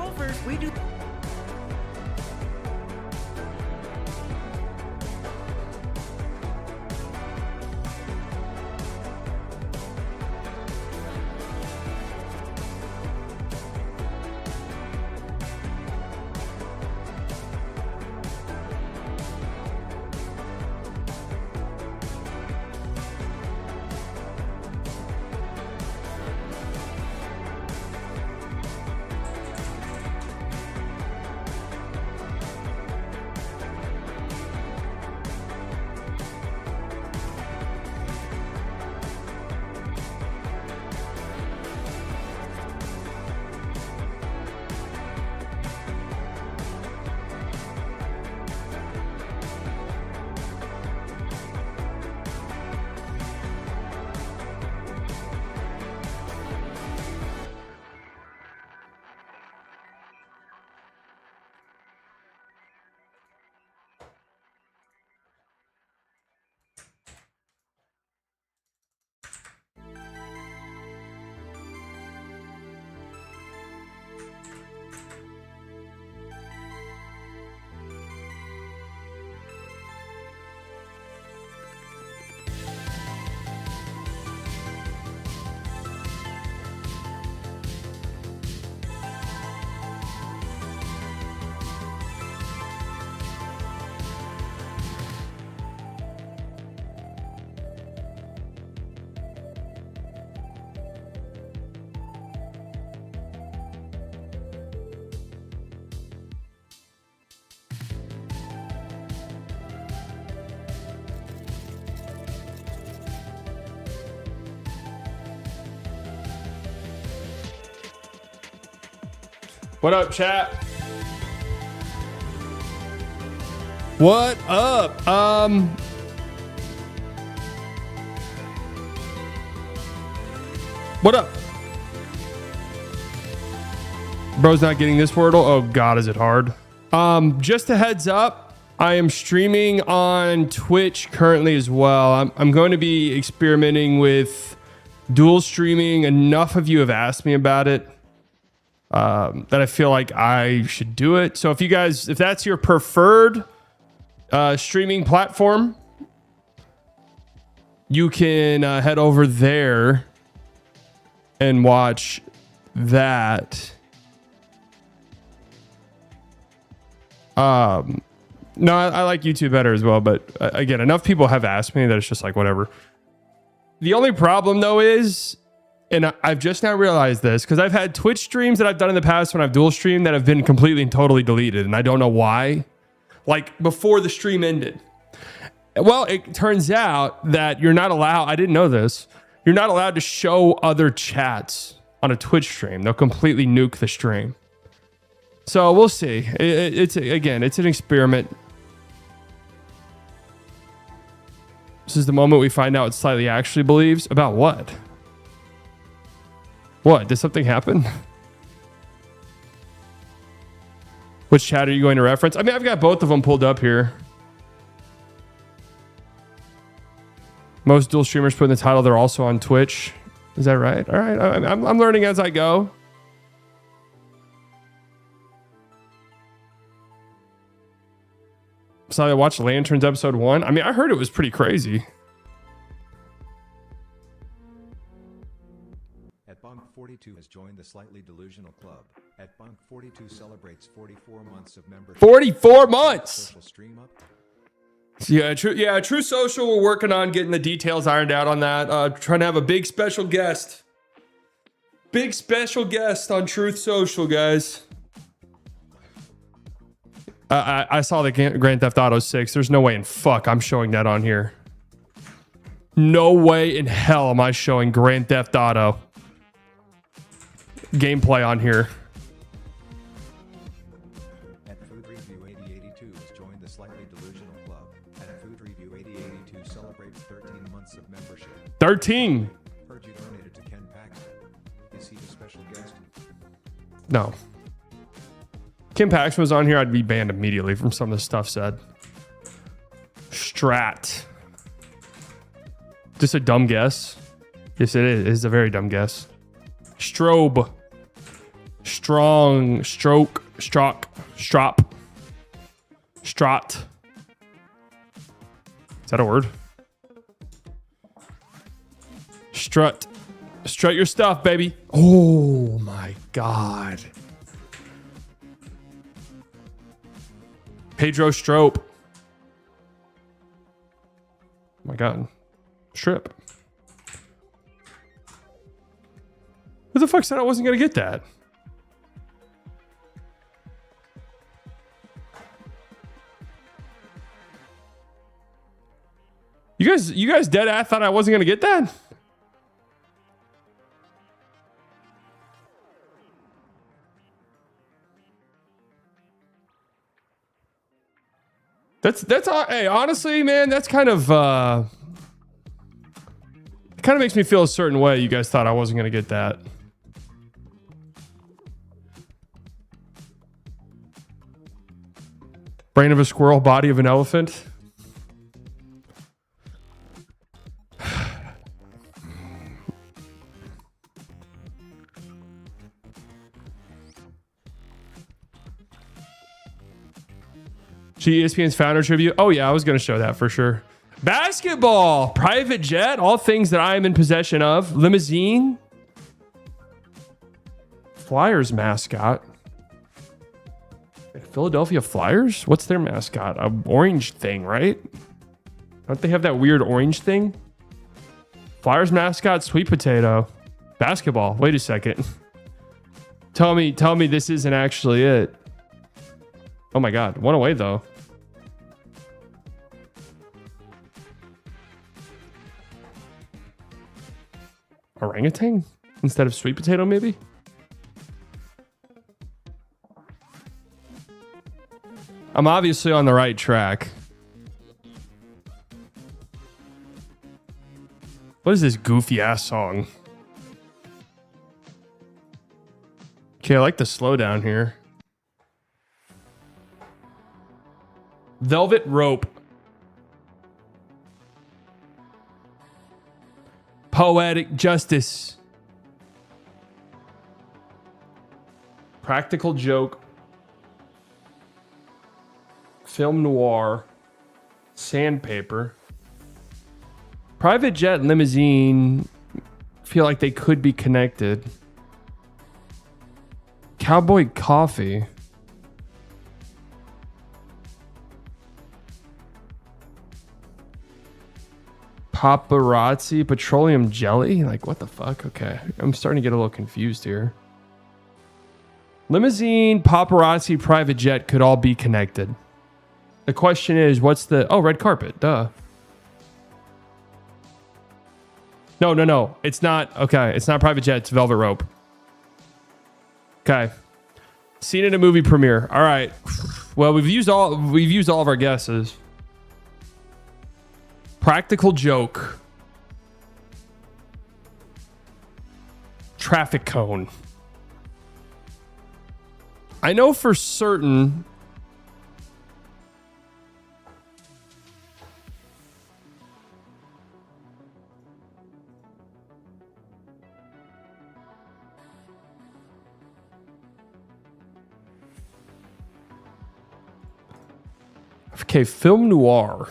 Gophers, we do. What up, chat? What up? What up? Bro's not getting this Wordle. Oh God, is it hard? Just a heads up, I am streaming on Twitch currently as well. I'm going to be experimenting with dual streaming. Enough of you have asked me about it. That I feel like I should do it. So if that's your preferred streaming platform, you can head over there and watch that. No, I like YouTube better as well, but again, enough people have asked me that it's just like whatever. The only problem though is, and I've just now realized this, because I've had Twitch streams that I've done in the past when I've dual streamed that have been completely and totally deleted, and I don't know why. Like before the stream ended. Well, it turns out that you're not allowed, I didn't know this, you're not allowed to show other chats on a Twitch stream. They'll completely nuke the stream. So we'll see. It's an experiment. This is the moment we find out what Slightly actually believes. About what? What? Did something happen? Which chat are you going to reference? I mean, I've got both of them pulled up here. Most dual streamers put in the title they're also on Twitch. Is that right? All right. I'm learning as I go. So I watched Lanterns episode 1. I mean, I heard it was pretty crazy. At Bunk 42 has joined the Slightly Delusional Club. At Bunk 42 celebrates 44 months of membership. 44 months. Social stream up. Yeah, True Social. We're working on getting the details ironed out on that. Trying to have a big special guest. Big special guest on Truth Social, guys. I saw the Grand Theft Auto 6. There's no way in fuck I'm showing that on here. No way in hell am I showing Grand Theft Auto gameplay on here. At Food Review 8082 has joined the Slightly Delusional Club. At Food Review 8082 celebrates 13 months of membership. 13. Heard you donated to Ken Paxton. Is he the special guest? No. Kim Paxton was on here, I'd be banned immediately from some of the stuff said. Strat. Just a dumb guess. Yes, it is. It's a very dumb guess. Strobe. Strong, stroke, strop. Strot. Is that a word? Strut. Strut your stuff, baby. Oh my God. Pedro Strop. Oh my God. Strip. Who the fuck said I wasn't going to get that? You guys dead ass thought I wasn't going to get that? That's hey, honestly, man, that's kind of it kind of makes me feel a certain way. You guys thought I wasn't going to get that. Brain of a squirrel, body of an elephant. ESPN's founder tribute. Oh yeah, I was going to show that for sure. Basketball, private jet, all things that I am in possession of. Limousine. Flyers mascot. Philadelphia Flyers? What's their mascot? A orange thing, right? Don't they have that weird orange thing? Flyers mascot, sweet potato. Basketball. Wait a second. Tell me this isn't actually it. Oh my God. One away though. Orangutan instead of sweet potato, maybe? I'm obviously on the right track. What is this goofy ass song? Okay, I like the slowdown here. Velvet rope. Poetic justice. Practical joke. Film noir. Sandpaper. Private jet and limousine feel like they could be connected. Cowboy coffee. Paparazzi, petroleum jelly? Like, what the fuck? Okay. I'm starting to get a little confused here. Limousine, paparazzi, private jet could all be connected. The question is, what's the... Oh, red carpet. Duh. No. It's not... Okay. It's not private jet. It's velvet rope. Okay. Seen in a movie premiere. All right. Well, we've used all of our guesses. Practical joke. Traffic cone. I know for certain. Okay, film noir.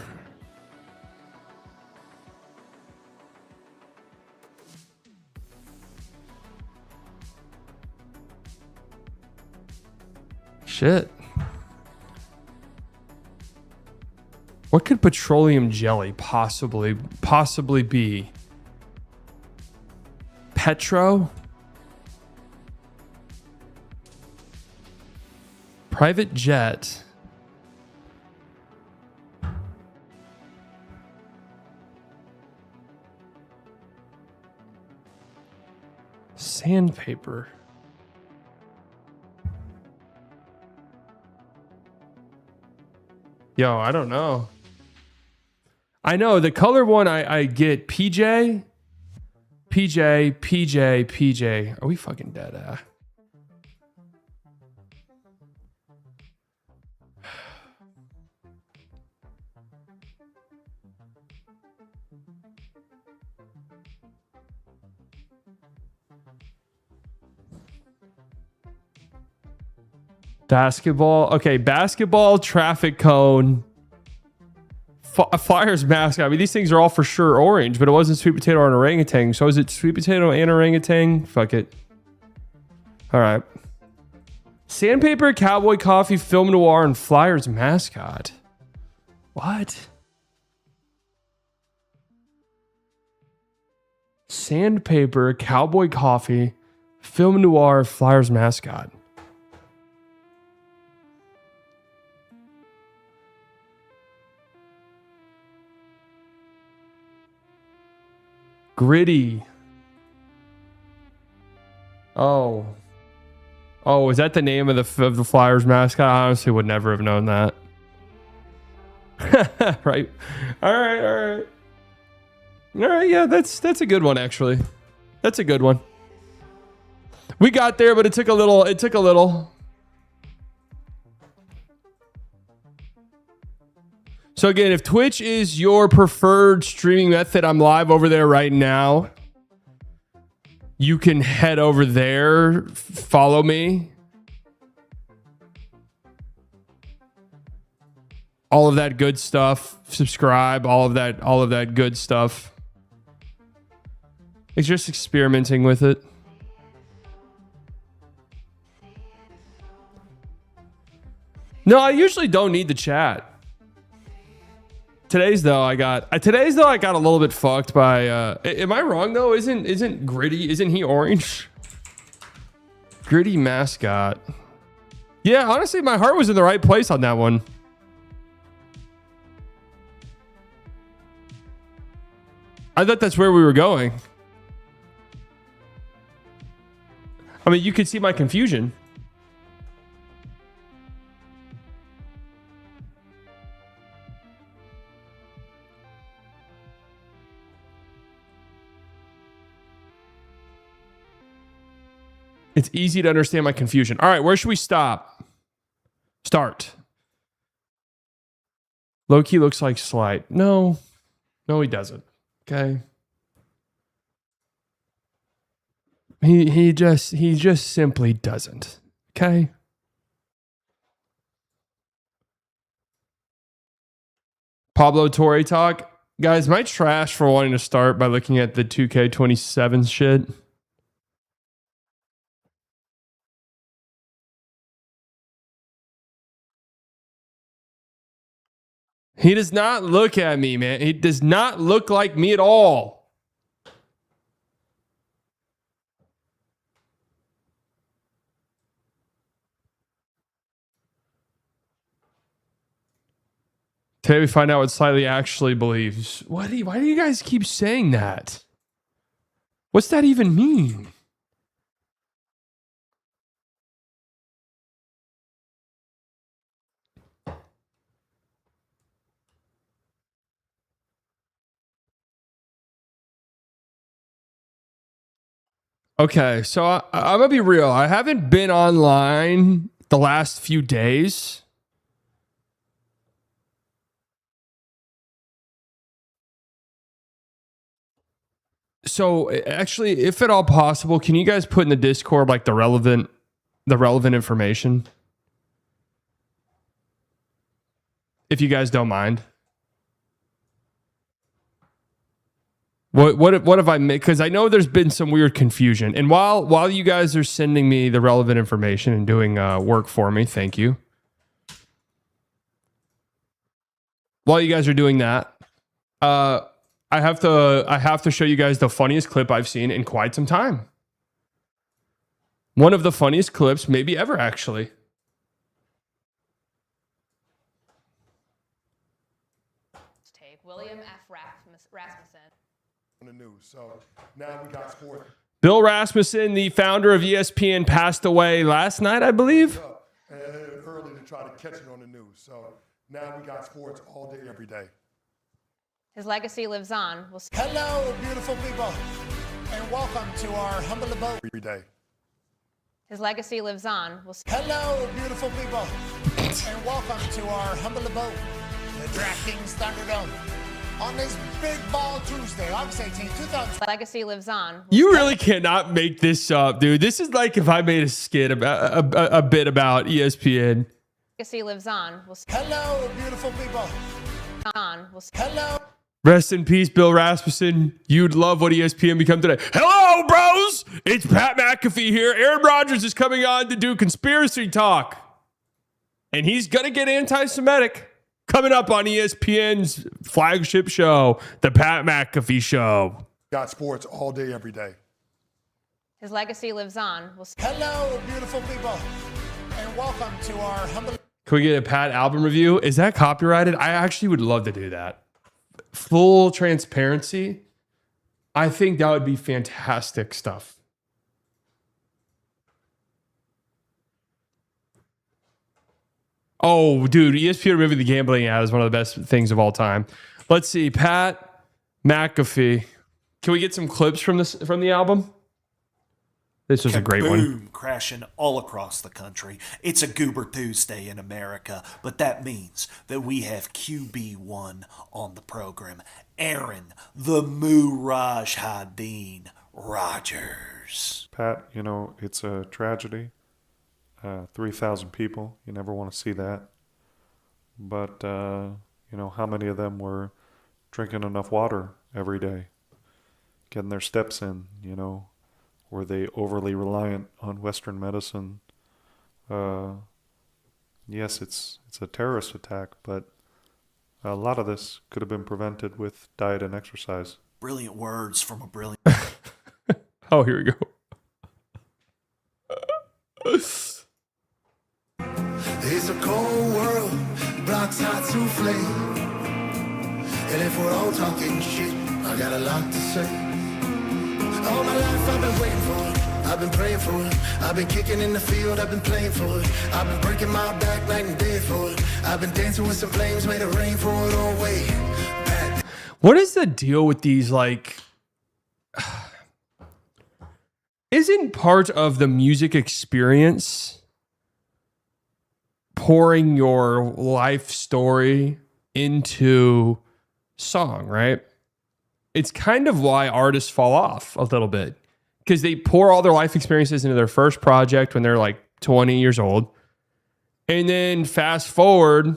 Shit. What could petroleum jelly possibly be? Petro? Private jet. Sandpaper. Yo, I don't know. I know the color one I get PJ. Are we fucking dead? Basketball. Okay, basketball, traffic cone, Flyers mascot. I mean, these things are all for sure orange, but it wasn't sweet potato or an orangutan. So is it sweet potato and orangutan? Fuck it. All right. Sandpaper, cowboy coffee, film noir, and Flyers mascot. What? Sandpaper, cowboy coffee, film noir, Flyers mascot. Gritty. Oh, is that the name of the Flyers mascot? I honestly would never have known that. Right. All right. Yeah, that's a good one, actually. That's a good one. We got there, but it took a little. So again, if Twitch is your preferred streaming method, I'm live over there right now. You can head over there, follow me. All of that good stuff. Subscribe, all of that good stuff. It's just experimenting with it. No, I usually don't need the chat. Today's though I got a little bit fucked by am I wrong though? Isn't Gritty, isn't he orange? Gritty mascot. Yeah, honestly, my heart was in the right place on that one. I thought that's where we were going. I mean, you could see my confusion. It's easy to understand my confusion. All right, where should we stop? Start. Loki looks like Slight. No, he doesn't. Okay. He just simply doesn't. Okay. Pablo Torre talk. Guys, am I trash for wanting to start by looking at the 2K27 shit? He does not look at me, man. He does not look like me at all. Today we find out what Slightly actually believes. Why do you guys keep saying that? What's that even mean? Okay, so I'm gonna be real. I haven't been online the last few days. So actually, if at all possible, can you guys put in the Discord like the relevant information? If you guys don't mind. What have I made? Because I know there's been some weird confusion. And while you guys are sending me the relevant information and doing work for me, thank you. While you guys are doing that, I have to show you guys the funniest clip I've seen in quite some time. One of the funniest clips maybe ever, actually. Take William F. Rasmussen. On the news. So now we got sports. Bill Rasmussen, the founder of ESPN, passed away last night, I believe. Early to try to catch it on the news. So now we got sports all day, every day. His legacy lives on. Hello, beautiful people, and welcome to our humble abode. Every day. His legacy lives on. Hello, beautiful people, and welcome to our humble abode, the DraftKings Thunderdome. On this Big Ball Tuesday, August 18, 2020. Legacy lives on. You really cannot make this up, dude. This is like if I made a skit about a bit about ESPN. Legacy lives on. Hello, beautiful people. Hello. Rest in peace, Bill Rasmussen. You'd love what ESPN become today. Hello, bros. It's Pat McAfee here. Aaron Rodgers is coming on to do conspiracy talk. And he's going to get anti-Semitic. Coming up on ESPN's flagship show, The Pat McAfee Show. Got sports all day, every day. His legacy lives on. Hello, beautiful people, and welcome to our humble. Can we get a Pat album review? Is that copyrighted? I actually would love to do that. Full transparency. I think that would be fantastic stuff. Oh, dude, ESPN removing the gambling ad is one of the best things of all time. Let's see, Pat McAfee. Can we get some clips from the album? This was a great one. Boom, crashing all across the country. It's a Goober Tuesday in America, but that means that we have QB1 on the program. Aaron, the Mooraj Hadeen Rodgers. Pat, you know, it's a tragedy. 3,000 people. You never want to see that. But, you know, how many of them were drinking enough water every day? Getting their steps in, you know? Were they overly reliant on Western medicine? Yes, it's a terrorist attack, but a lot of this could have been prevented with diet and exercise. Brilliant words from a brilliant... Oh, here we go. It's a cold world, blocks hot souffle. And if we're all talking shit, I got a lot to say. All my life I've been waiting for it, I've been praying for it. I've been kicking in the field, I've been playing for it. I've been breaking my back night and day for it. I've been dancing with some flames, made it rain for it all way. What is the deal with these, like... Isn't part of the music experience pouring your life story into song, right? It's kind of why artists fall off a little bit, because they pour all their life experiences into their first project when they're like 20 years old. And then fast forward,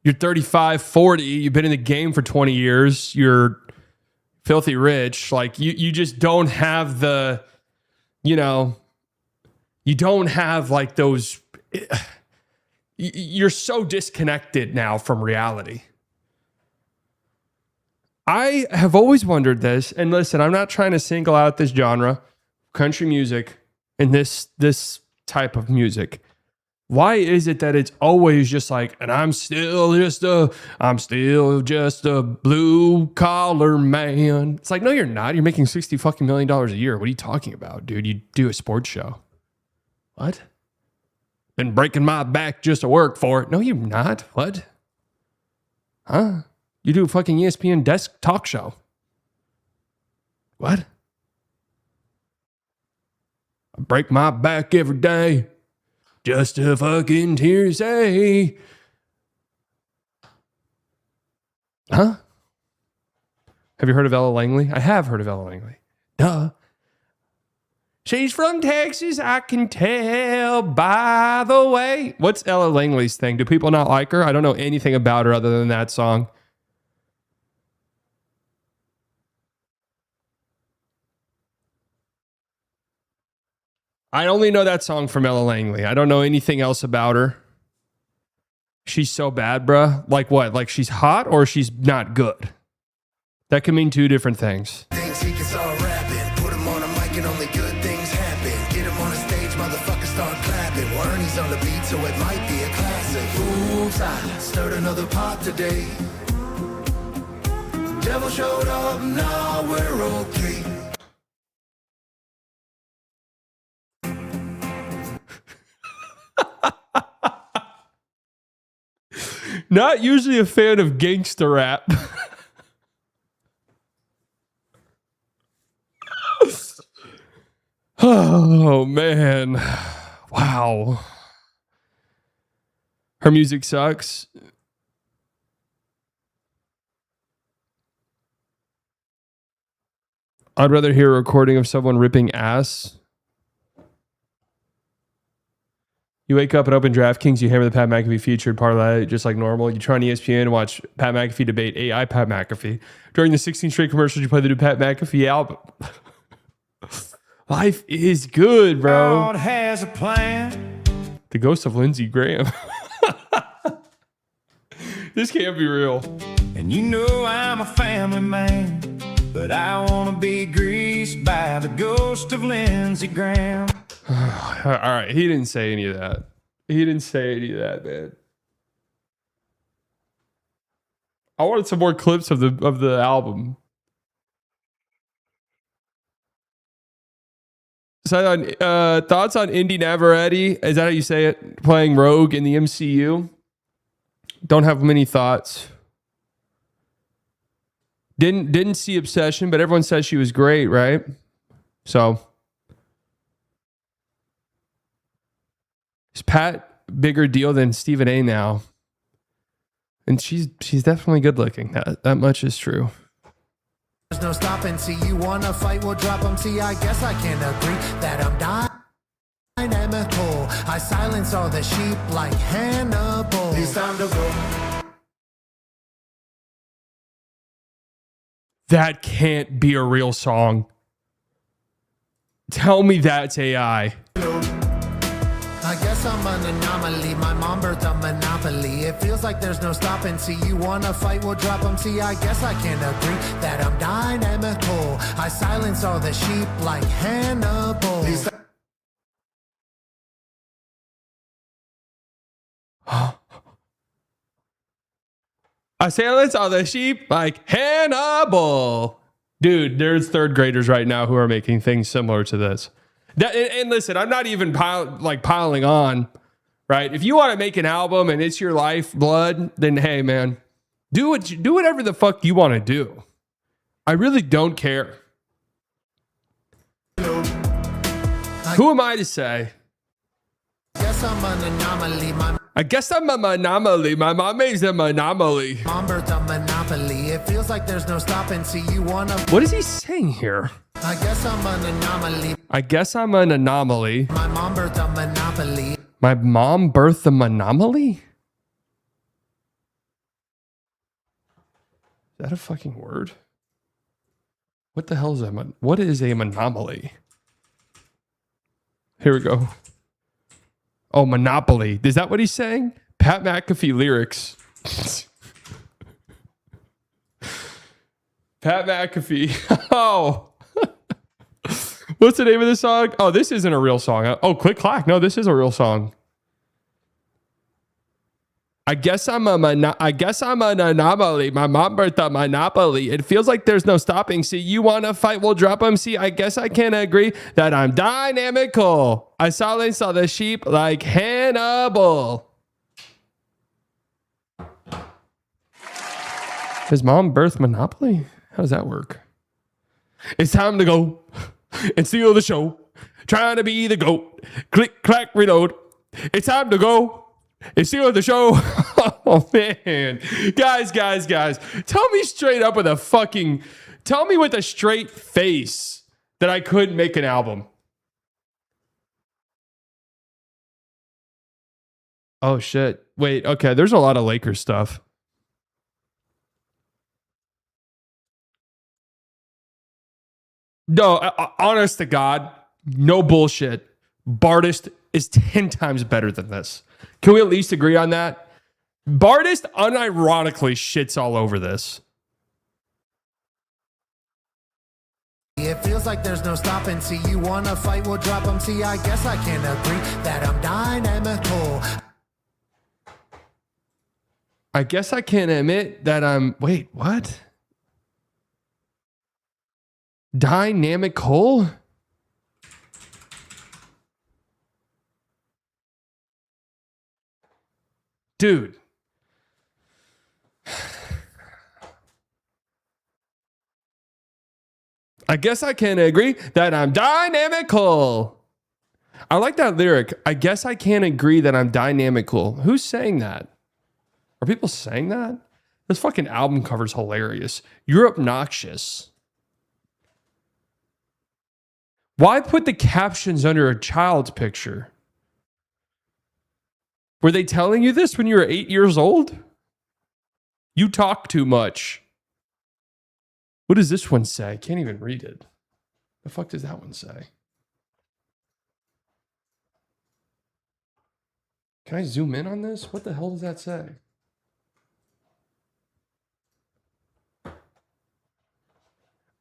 you're 35, 40, you've been in the game for 20 years, you're filthy rich. Like you just don't have the, you know, you don't have like those, you're so disconnected now from reality. I have always wondered this, and listen, I'm not trying to single out this genre, country music, and this type of music. Why is it that it's always just like, and I'm still just a blue collar man? It's like, no, you're not. You're making $60 million a year. What are you talking about, dude? You do a sports show. What? Been breaking my back just to work for it. No, you're not. What? Huh? You do a fucking ESPN desk talk show. What? I break my back every day just to fucking hear say. Huh? Have you heard of Ella Langley? I have heard of Ella Langley. Duh. She's from Texas, I can tell by the way. What's Ella Langley's thing? Do people not like her? I don't know anything about her other than that song. I only know that song from Ella Langley. I don't know anything else about her. She's so bad, bruh. Like what? Like she's hot or she's not good? That can mean two different things. Things he can start rapping, put him on a mic and only good things happen. Get him on a stage, motherfuckers start clapping. Warnie's on the beat, so it might be a classic. Oops, I stirred another pot today. Devil showed up, now we're okay. Not usually a fan of gangster rap. Oh, man. Wow. Her music sucks. I'd rather hear a recording of someone ripping ass. You wake up and open DraftKings, you hammer the Pat McAfee featured parlay just like normal. You turn on ESPN and watch Pat McAfee debate AI Pat McAfee. During the 16 straight commercials, you play the new Pat McAfee album. Life is good, bro. God has a plan. The ghost of Lindsey Graham. This can't be real. And you know I'm a family man, but I want to be greased by the ghost of Lindsey Graham. All right, he didn't say any of that. He didn't say any of that, man. I wanted some more clips of the album. So, thoughts on Indy Navarrete? Is that how you say it? Playing Rogue in the MCU? Don't have many thoughts. Didn't see Obsession, but everyone says she was great, right? So, is Pat bigger deal than Stephen A now? And she's definitely good looking. That much is true. There's no stopping. See, you wanna fight, we'll drop them. See, I guess I can agree that I'm dynamical. I silence all the sheep like Hannibal. It's time to go. That can't be a real song. Tell me that's AI. I guess I'm an anomaly. My mom birthed a monopoly. It feels like there's no stopping. See, you wanna fight, we'll drop them. See, I guess I can agree that I'm dynamical. I silence all the sheep like Hannibal. I silence all the sheep like Hannibal. Dude, there's third graders right now who are making things similar to this. And listen, I'm not even piling on, right? If you want to make an album and it's your lifeblood, then hey, man, do whatever the fuck you want to do. I really don't care. Who am I to say? Guess I'm an anomaly. I guess I'm an anomaly. My mom is an anomaly. Mom birthed a monopoly. It feels like there's no stopping. See, you wanna. What is he saying here? I guess I'm an anomaly. I guess I'm an anomaly. My mom birthed a monopoly. My mom birthed a monopoly? Is that a fucking word? What the hell is that? What is a monopoly? Here we go. Oh, Monopoly. Is that what he's saying? Pat McAfee lyrics. Pat McAfee. Oh. What's the name of this song? Oh, this isn't a real song. Oh, Click Clack. No, this is a real song. I guess I'm an anomaly. My mom birthed a monopoly. It feels like there's no stopping. See, you want to fight, we'll drop them. See, I guess I can agree that I'm dynamical. I silence all the sheep like Hannibal. His mom birthed Monopoly? How does that work? It's time to go and steal the show. Trying to be the GOAT. Click, clack, reload. It's time to go. And steal the show. Oh, man. Guys. Tell me straight up with a fucking... Tell me with a straight face that I couldn't make an album. Oh, shit. Wait, okay. There's a lot of Lakers stuff. No, honest to God, no bullshit. Bartist is 10 times better than this. Can we at least agree on that? Bartist unironically shits all over this. It feels like there's no stopping. See, you wanna fight, we'll drop them. See, I guess I can agree that I'm dynamical. I guess I can admit that I'm... Wait, what? Dynamical? Dude. I guess I can agree that I'm dynamical. I like that lyric. I guess I can't agree that I'm dynamical. Who's saying that? Are people saying that? This fucking album cover's hilarious. You're obnoxious. Why put the captions under a child's picture? Were they telling you this when you were 8 years old? You talk too much. What does this one say? I can't even read it. The fuck does that one say? Can I zoom in on this? What the hell does that say?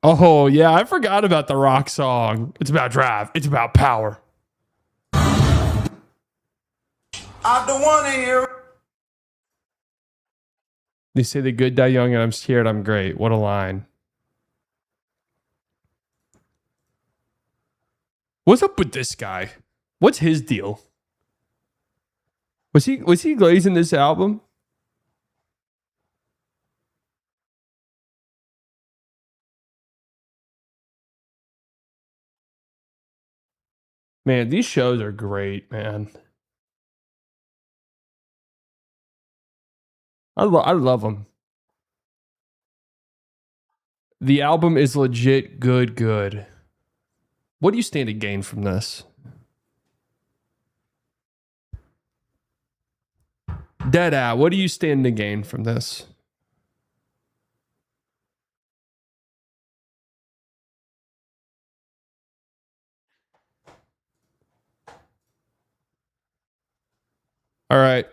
Oh, yeah, I forgot about the rock song. It's about drive. It's about power. I don't want to hear. They say the good die young and I'm scared I'm great. What a line. What's up with this guy? What's his deal? Was he glazing this album? Man, these shows are great, man. I love them. The album is legit good. What do you stand to gain from this? Dead what do you stand to gain from this? All right.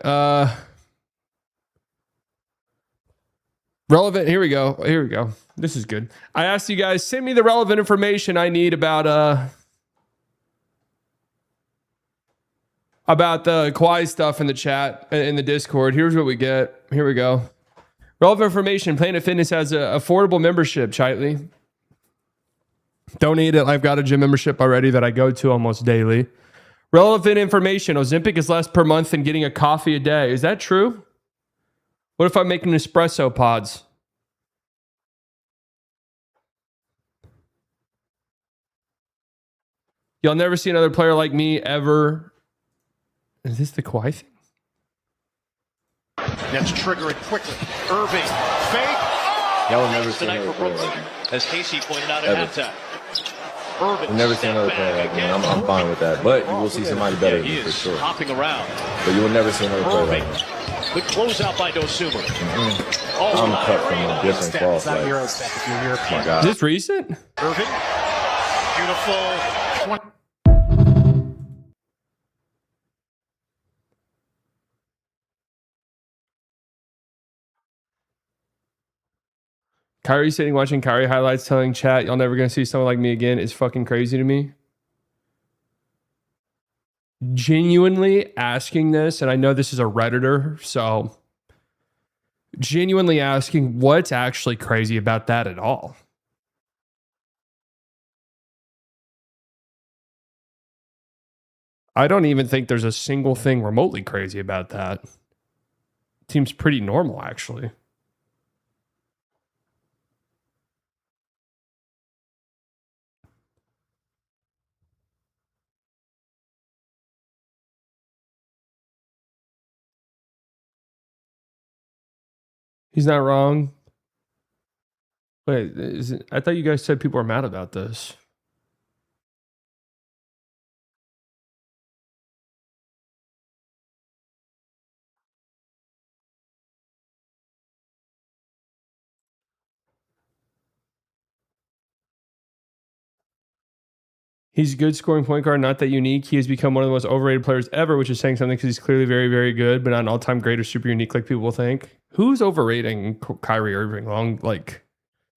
Relevant. Here we go. This is good. I asked you guys, send me the relevant information I need about the Kawhi stuff in the chat, in the Discord. Here's what we get. Here we go. Relevant information. Planet Fitness has an affordable membership, Chitely. Don't need it. I've got a gym membership already that I go to almost daily. Relevant information. Ozempic is less per month than getting a coffee a day. Is that true? What if I'm making espresso pods? You'll never see another player like me ever. Is this the Kawhi thing? That's triggering quickly. Irving, fake. Y'all will never see Tonight another for player Brooklyn, like me. as Casey pointed out at Ever. halftime. Irving, You'll never see another player like me. And I'm fine with that. But you will see somebody better than he me for is sure. hopping around. But you will never see another player Irving, like me. good closeout by Dosumer. I'm cut from a different cloth. Like, oh my God. Is this recent? Irving, beautiful. Kyrie sitting watching Kyrie highlights telling chat, y'all never gonna see someone like me again is fucking crazy to me. Genuinely asking this, and I know this is a Redditor, so genuinely asking what's actually crazy about that at all. I don't even think there's a single thing remotely crazy about that. Seems pretty normal, actually. He's not wrong. Wait, I thought you guys said people are mad about this. He's a good scoring point guard, not that unique. He has become one of the most overrated players ever, which is saying something because he's clearly very, very good, but not an all-time great or super unique like people think. Who's overrating Kyrie Irving?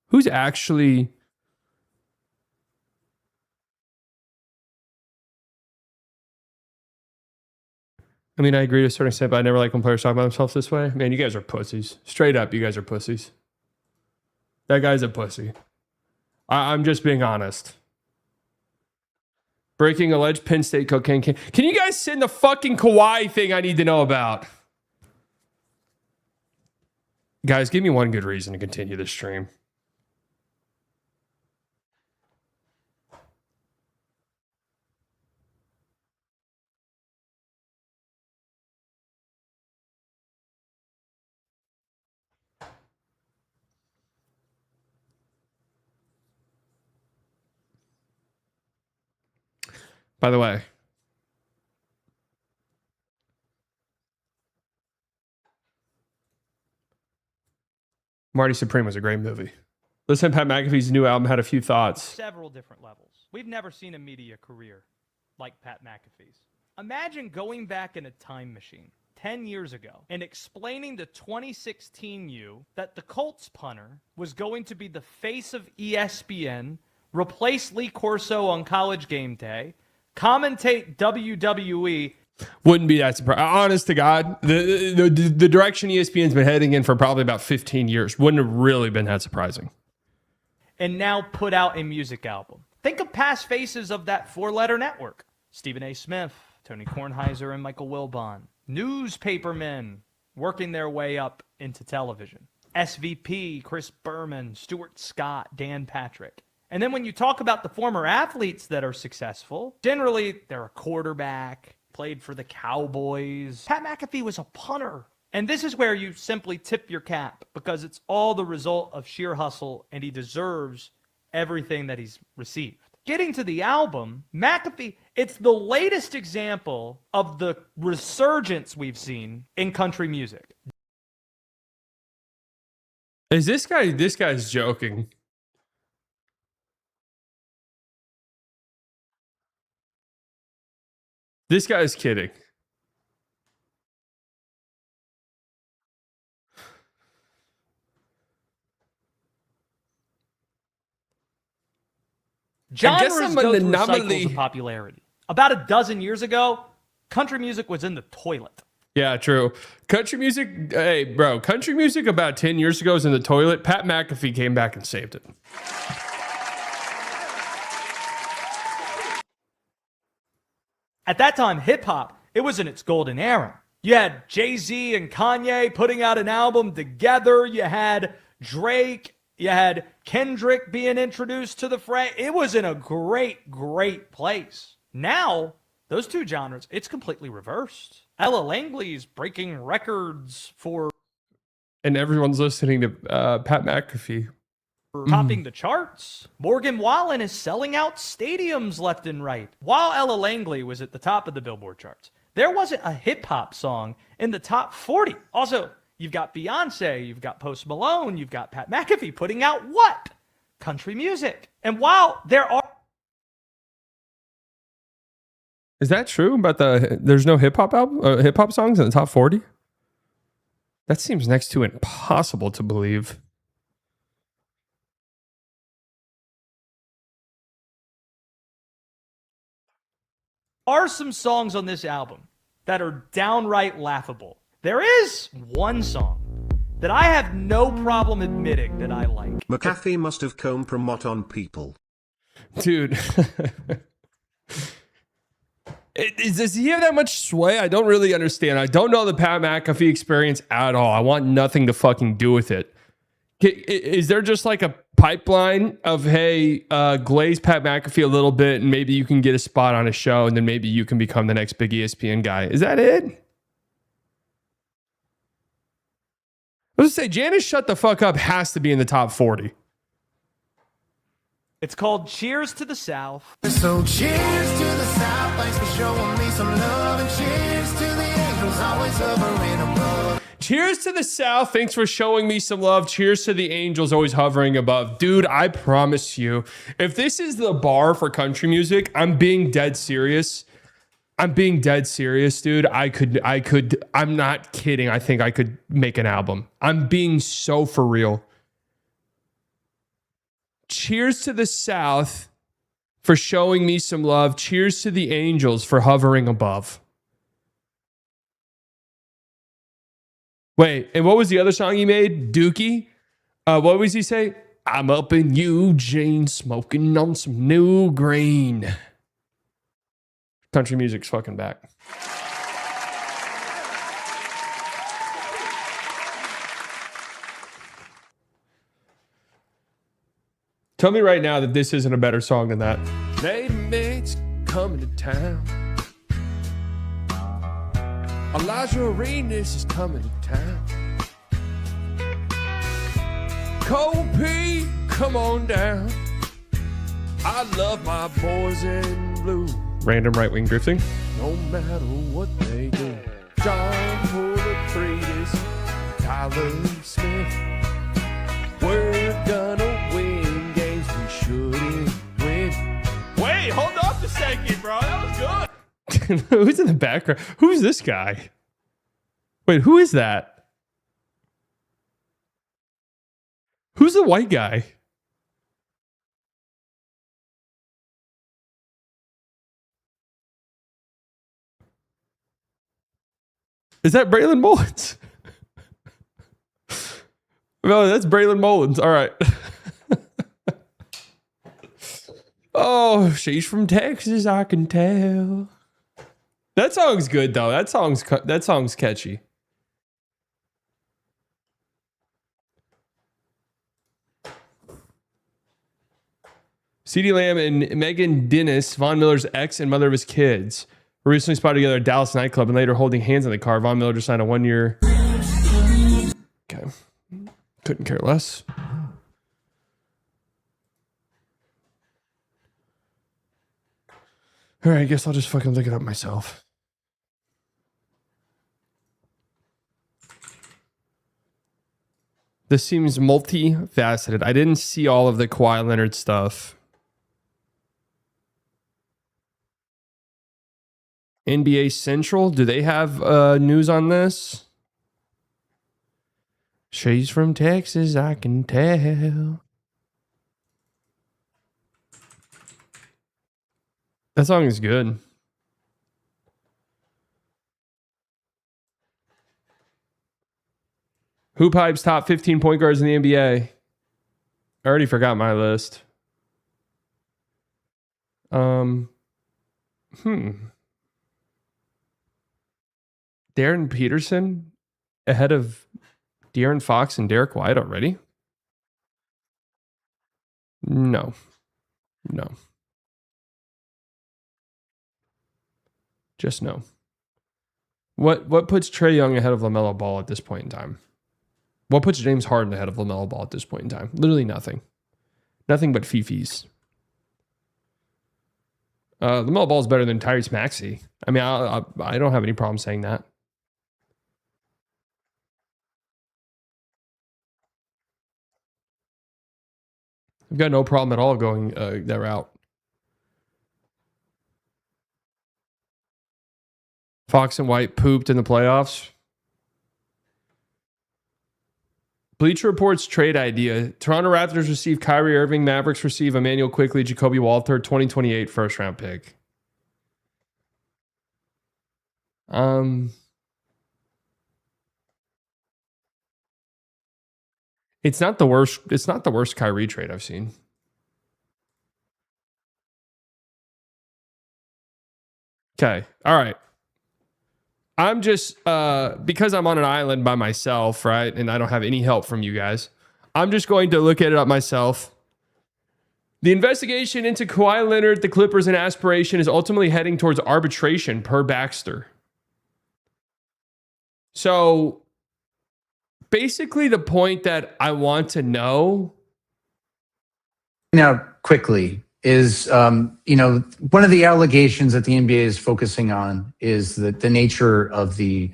Who's actually... I mean, I agree to a certain extent, but I never like when players talk about themselves this way. Man, you guys are pussies. Straight up, you guys are pussies. That guy's a pussy. I'm just being honest. Breaking alleged Penn State cocaine. Can you guys send the fucking Kawhi thing I need to know about? Guys, give me one good reason to continue this stream. by the way. Marty Supreme was a great movie. Listen, Pat McAfee's new album had a few thoughts. Several different levels. We've never seen a media career like Pat McAfee's. Imagine going back in a time machine 10 years ago and explaining to 2016 you that the Colts punter was going to be the face of ESPN, replace Lee Corso on College Game Day, commentate WWE. Wouldn't be that surprised. Honest to God, the direction ESPN's been heading in for probably about 15 years wouldn't have really been that surprising. And now put out a music album. Think of past faces of that four-letter network. Stephen A. Smith, Tony Kornheiser, and Michael Wilbon. Newspapermen working their way up into television. SVP, Chris Berman, Stuart Scott, Dan Patrick. And then when you talk about the former athletes that are successful, generally they're a quarterback, played for the Cowboys. Pat McAfee was a punter. And this is where you simply tip your cap because it's all the result of sheer hustle and he deserves everything that he's received. Getting to the album, McAfee, it's the latest example of the resurgence we've seen in country music. Is this guy's joking? This guy's kidding. Genres go through cycles of popularity. About a dozen years ago, country music was in the toilet. Yeah, true. Country music, hey, bro, country music about 10 years ago was in the toilet. Pat McAfee came back and saved it. At that time, hip-hop, it was in its golden era. You had Jay-Z and Kanye putting out an album together. You had Drake. You had Kendrick being introduced to the fray. It was in a great, great place. Now, those two genres, it's completely reversed. Ella Langley's breaking records for... And everyone's listening to Pat McAfee. Topping the charts. Morgan Wallen is selling out stadiums left and right. While Ella Langley was at the top of the Billboard charts, there wasn't a hip-hop song in the top 40. Also, you've got Beyonce, you've got Post Malone, you've got Pat McAfee putting out what? Country music. And while there are... Is that true about there's no hip-hop songs in the top 40? That seems next to impossible to believe. Are some songs on this album that are downright laughable. There is one song that I have no problem admitting that I like. McAfee must have compromised on people. Dude. Does he have that much sway? I don't really understand. I don't know the Pat McAfee experience at all. I want nothing to fucking do with it. Is there just like a pipeline of, hey, glaze Pat McAfee a little bit and maybe you can get a spot on a show and then maybe you can become the next big ESPN guy? Is that it? Let's say Janice Shut the Fuck Up has to be in the top 40. It's called Cheers to the South. So cheers to the South, thanks for showing me some love, and cheers to the angels always hovering above. Cheers to the South, thanks for showing me some love. Cheers to the angels always hovering above. Dude, I promise you, if this is the bar for country music, I'm being dead serious. I'm being dead serious, dude. I'm not kidding. I think I could make an album. I'm being so for real. Cheers to the South for showing me some love. Cheers to the angels for hovering above. Wait, and what was the other song he made? Dookie? What was he say? I'm up in Eugene smoking on some new green. Country music's fucking back. Tell me right now that this isn't a better song than that. Lady mates coming to town. Elijah Arenas is coming to town. Cold Pete, come on down. I love my boys in blue. Random right-wing drifting. No matter what they do, John for the greatest, Tyler Smith. We're gonna win games we shouldn't win. Wait, hold up a second, bro. That was good. Who's in the background? Who's this guy? Wait, who is that? Who's the white guy? Is that Braylon Mullins? No, that's Braylon Mullins. All right. Oh, she's from Texas, I can tell. That song's good though. That song's catchy. CeeDee Lamb and Megan Dennis, Von Miller's ex and mother of his kids, were recently spotted together at a Dallas nightclub and later holding hands in the car. Von Miller just signed a 1-year. Okay. Couldn't care less. All right, I guess I'll just fucking look it up myself. This seems multifaceted. I didn't see all of the Kawhi Leonard stuff. NBA Central, do they have news on this? She's from Texas, I can tell. That song is good. Hoop Hype's top 15 point guards in the NBA. I already forgot my list. Darren Peterson ahead of De'Aaron Fox and Derek White already? No. Just no. What puts Trae Young ahead of LaMelo Ball at this point in time? What puts James Harden ahead of LaMelo Ball at this point in time? Literally nothing. Nothing but fifis. LaMelo Ball is better than Tyrese Maxey. I mean, I don't have any problem saying that. I've got no problem at all going that route. Fox and White pooped in the playoffs. Bleacher Report's trade idea. Toronto Raptors receive Kyrie Irving. Mavericks receive Emmanuel Quickley, Jacoby Walter, 2028 first round pick. It's not the worst. It's not the worst Kyrie trade I've seen. Okay. All right. I'm just because I'm on an island by myself, right? And I don't have any help from you guys. I'm just going to look at it up myself. The investigation into Kawhi Leonard, the Clippers, and aspiration is ultimately heading towards arbitration per Baxter. So basically the point that I want to know now quickly is, one of the allegations that the NBA is focusing on is the nature of the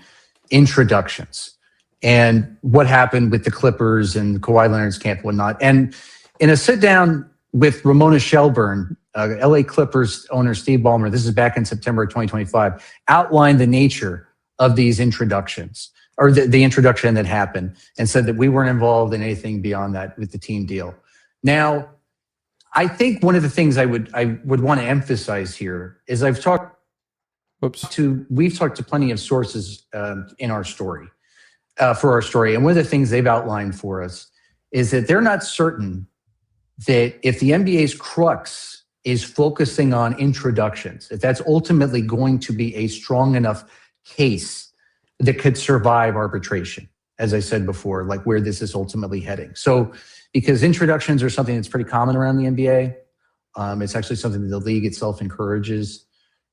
introductions and what happened with the Clippers and Kawhi Leonard's camp and whatnot. And in a sit down with Ramona Shelburne, LA Clippers owner Steve Ballmer, this is back in September of 2025, outlined the nature of these introductions or the introduction that happened and said that we weren't involved in anything beyond that with the team deal. Now, I think one of the things I would want to emphasize here is we've talked to plenty of sources in our story, for our story. And one of the things they've outlined for us is that they're not certain that if the NBA's crux is focusing on introductions, if that's ultimately going to be a strong enough case that could survive arbitration, as I said before, like where this is ultimately heading. So, because introductions are something that's pretty common around the NBA. It's actually something that the league itself encourages.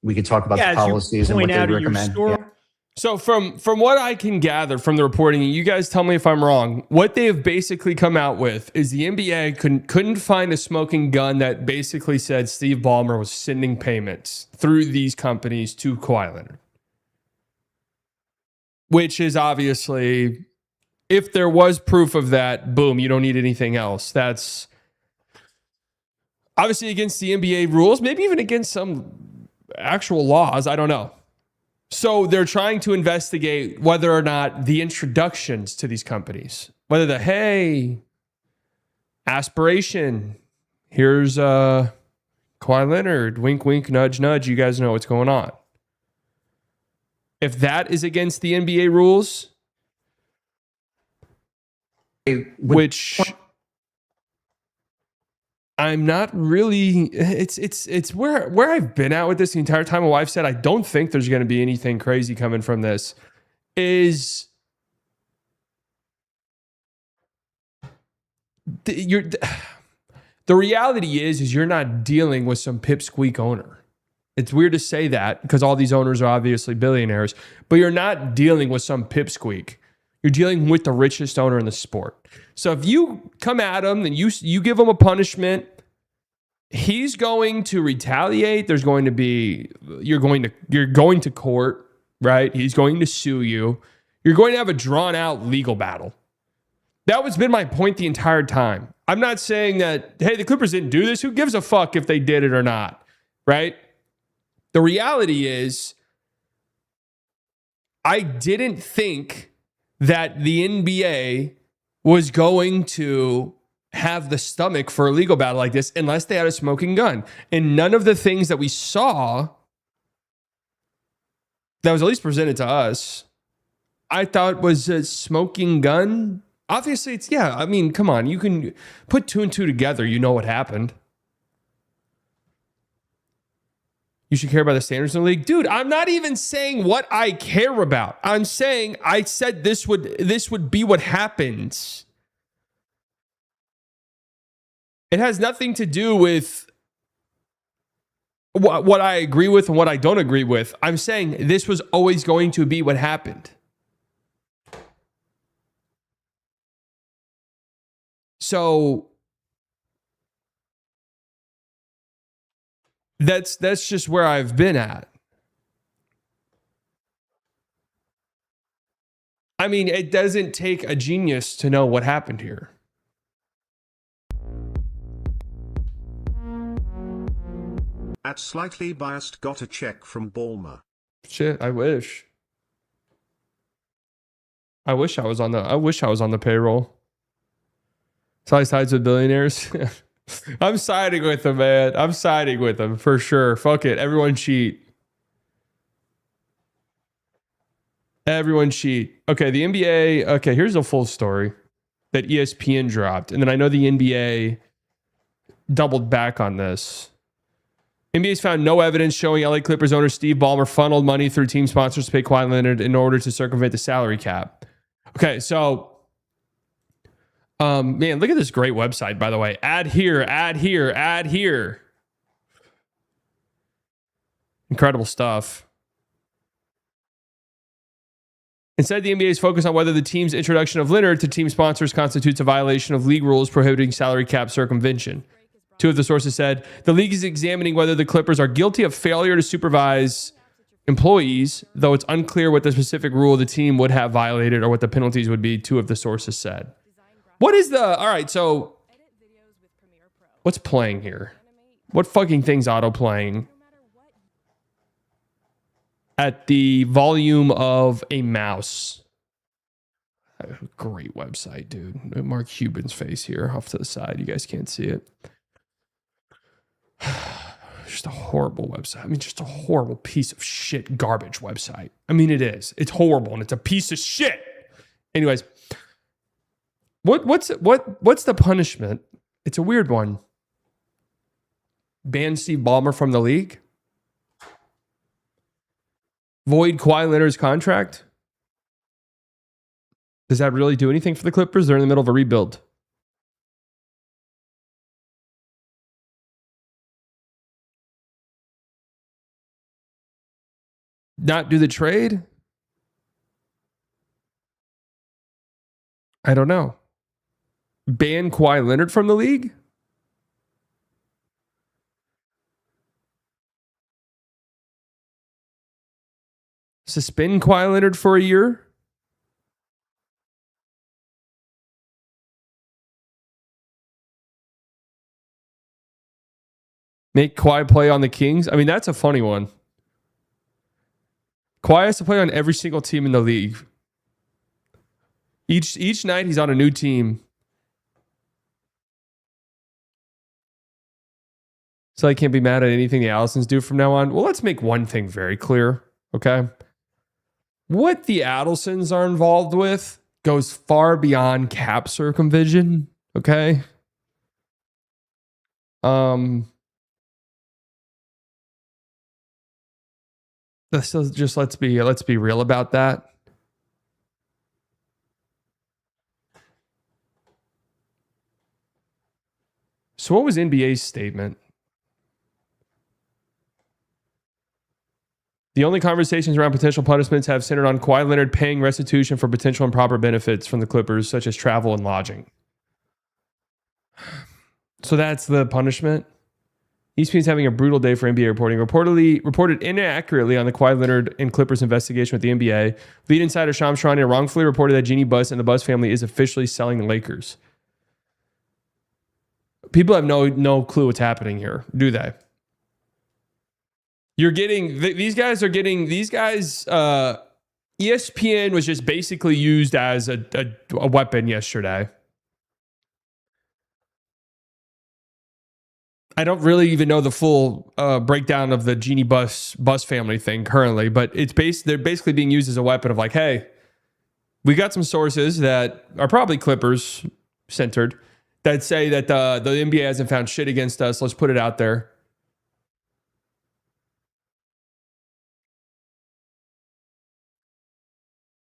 We could talk about the policies and what they recommend. So from what I can gather from the reporting, you guys tell me if I'm wrong, what they have basically come out with is the NBA couldn't find a smoking gun that basically said Steve Ballmer was sending payments through these companies to Kawhi Leonard. Which is obviously, if there was proof of that, boom, you don't need anything else. That's obviously against the NBA rules, maybe even against some actual laws. I don't know. So they're trying to investigate whether or not the introductions to these companies, whether hey, aspiration, here's Kawhi Leonard, wink, wink, nudge, nudge, you guys know what's going on. If that is against the NBA rules, which I'm not really, it's where I've been at with this the entire time. I've said I don't think there's going to be anything crazy coming from this. Is the reality is you're not dealing with some pipsqueak owner. It's weird to say that because all these owners are obviously billionaires, but you're not dealing with some pipsqueak. You're dealing with the richest owner in the sport. So if you come at him and you give him a punishment, he's going to retaliate. There's going to be you're going to court, right? He's going to sue you. You're going to have a drawn out legal battle. That was been my point the entire time. I'm not saying that, hey, the Clippers didn't do this. Who gives a fuck if they did it or not, right? The reality is, I didn't think that the NBA was going to have the stomach for a legal battle like this unless they had a smoking gun. And none of the things that we saw that was at least presented to us, I thought was a smoking gun. Obviously, I mean, come on. You can put two and two together. You know what happened. You should care about the standards in the league. Dude, I'm not even saying what I care about. I'm saying I said this would be what happens. It has nothing to do with what I agree with and what I don't agree with. I'm saying this was always going to be what happened. So that's just where I've been at. I mean, it doesn't take a genius to know what happened here. At Slightly Biased got a check from Ballmer. Shit, I wish. I wish I was on the payroll. Sides with billionaires. I'm siding with them, man. I'm siding with them for sure. Fuck it. Everyone cheat. Everyone cheat. Okay, the NBA. Okay, here's a full story that ESPN dropped. And then I know the NBA doubled back on this. NBA's found no evidence showing LA Clippers owner Steve Ballmer funneled money through team sponsors to pay Kawhi Leonard in order to circumvent the salary cap. Okay, so man, look at this great website, by the way. Add here, add here, add here. Incredible stuff. Instead, the NBA is focused on whether the team's introduction of Leonard to team sponsors constitutes a violation of league rules prohibiting salary cap circumvention. Two of the sources said the league is examining whether the Clippers are guilty of failure to supervise employees, though it's unclear what the specific rule the team would have violated or what the penalties would be, two of the sources said. What is all right, so what's playing here? What fucking thing's auto-playing at the volume of a mouse? Great website, dude. Mark Cuban's face here off to the side. You guys can't see it. Just a horrible website. I mean, just a horrible piece of shit, garbage website. I mean, it is. It's horrible and it's a piece of shit. Anyways, what's the punishment? It's a weird one. Ban Steve Ballmer from the league? Void Kawhi Leonard's contract? Does that really do anything for the Clippers? They're in the middle of a rebuild. Not do the trade? I don't know. Ban Kawhi Leonard from the league? Suspend Kawhi Leonard for a year? Make Kawhi play on the Kings? I mean, that's a funny one. Kawhi has to play on every single team in the league. Each night he's on a new team. So I can't be mad at anything the Allisons do from now on. Well, let's make one thing very clear, okay? What the Adelsons are involved with goes far beyond cap circumvision, okay? Let's be real about that. So what was NBA's statement? The only conversations around potential punishments have centered on Kawhi Leonard paying restitution for potential improper benefits from the Clippers, such as travel and lodging. So that's the punishment. ESPN's having a brutal day for NBA reporting. Reported inaccurately on the Kawhi Leonard and Clippers investigation with the NBA. Lead insider Shams Charania wrongfully reported that Jeannie Buss and the Buss family is officially selling the Lakers. People have no clue what's happening here, do they? You're getting these guys. ESPN was just basically used as a weapon yesterday. I don't really even know the full breakdown of the Jeannie Buss family thing currently, but they're basically being used as a weapon of like, hey, we got some sources that are probably Clippers centered that say that the NBA hasn't found shit against us. Let's put it out there.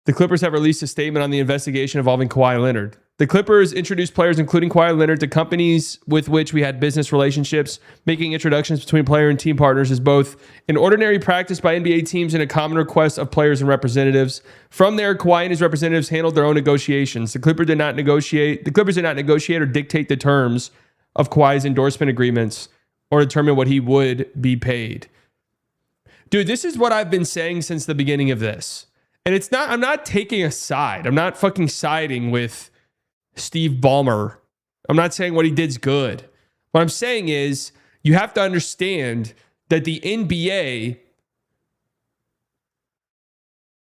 The Clippers have released a statement on the investigation involving Kawhi Leonard. The Clippers introduced players, including Kawhi Leonard, to companies with which we had business relationships. Making introductions between player and team partners is both an ordinary practice by NBA teams and a common request of players and representatives. From there, Kawhi and his representatives handled their own negotiations. The Clippers did not negotiate or dictate the terms of Kawhi's endorsement agreements or determine what he would be paid. Dude, this is what I've been saying since the beginning of this. And I'm not taking a side. I'm not fucking siding with Steve Ballmer. I'm not saying what he did's good. What I'm saying is you have to understand that the NBA,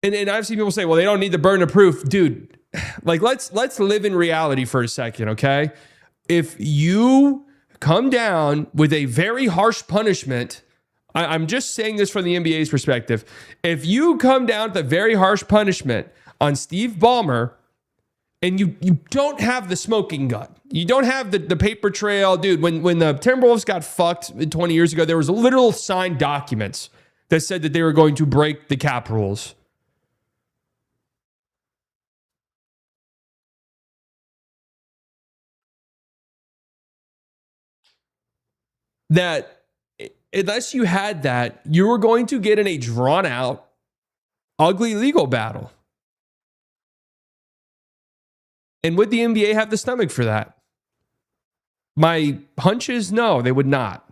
and I've seen people say, well, they don't need the burden of proof. Dude, like let's live in reality for a second, okay? If you come down with a very harsh punishment, I'm just saying this from the NBA's perspective. If you come down to a very harsh punishment on Steve Ballmer and you don't have the smoking gun, you don't have the paper trail, dude, when the Timberwolves got fucked 20 years ago, there was literal signed documents that said that they were going to break the cap rules. That unless you had that, you were going to get in a drawn out, ugly legal battle. And would the NBA have the stomach for that? My hunch is no, they would not.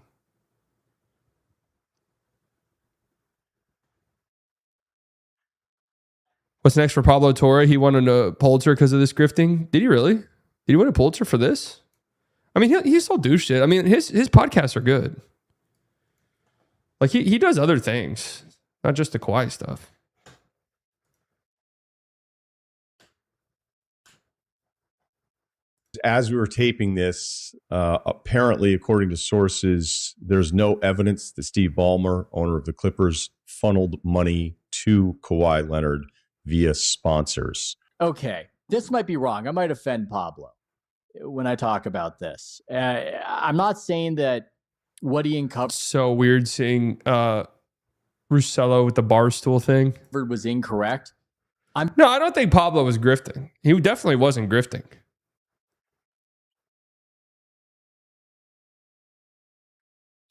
What's next for Pablo Torre? He won a Pulitzer because of this grifting. Did he really? Did he win a Pulitzer for this? I mean, he still do shit. I mean, his podcasts are good. Like he does other things, not just the Kawhi stuff. As we were taping this, apparently, according to sources, there's no evidence that Steve Ballmer, owner of the Clippers, funneled money to Kawhi Leonard via sponsors. Okay, this might be wrong. I might offend Pablo when I talk about this. I'm not saying that what he uncovered so weird seeing Russello with the barstool thing was incorrect. No, I don't think Pablo was grifting. He definitely wasn't grifting.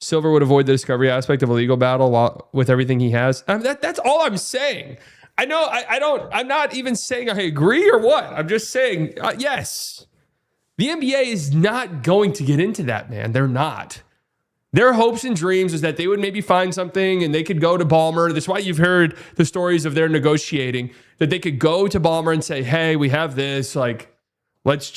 Silver would avoid the discovery aspect of a legal battle with everything he has. I mean, that's all I'm saying. I know. I'm not even saying I agree or what. I'm just saying, yes. The NBA is not going to get into that, man. They're not. Their hopes and dreams is that they would maybe find something and they could go to Ballmer. That's why you've heard the stories of their negotiating, that they could go to Ballmer and say, hey, we have this. Like, let's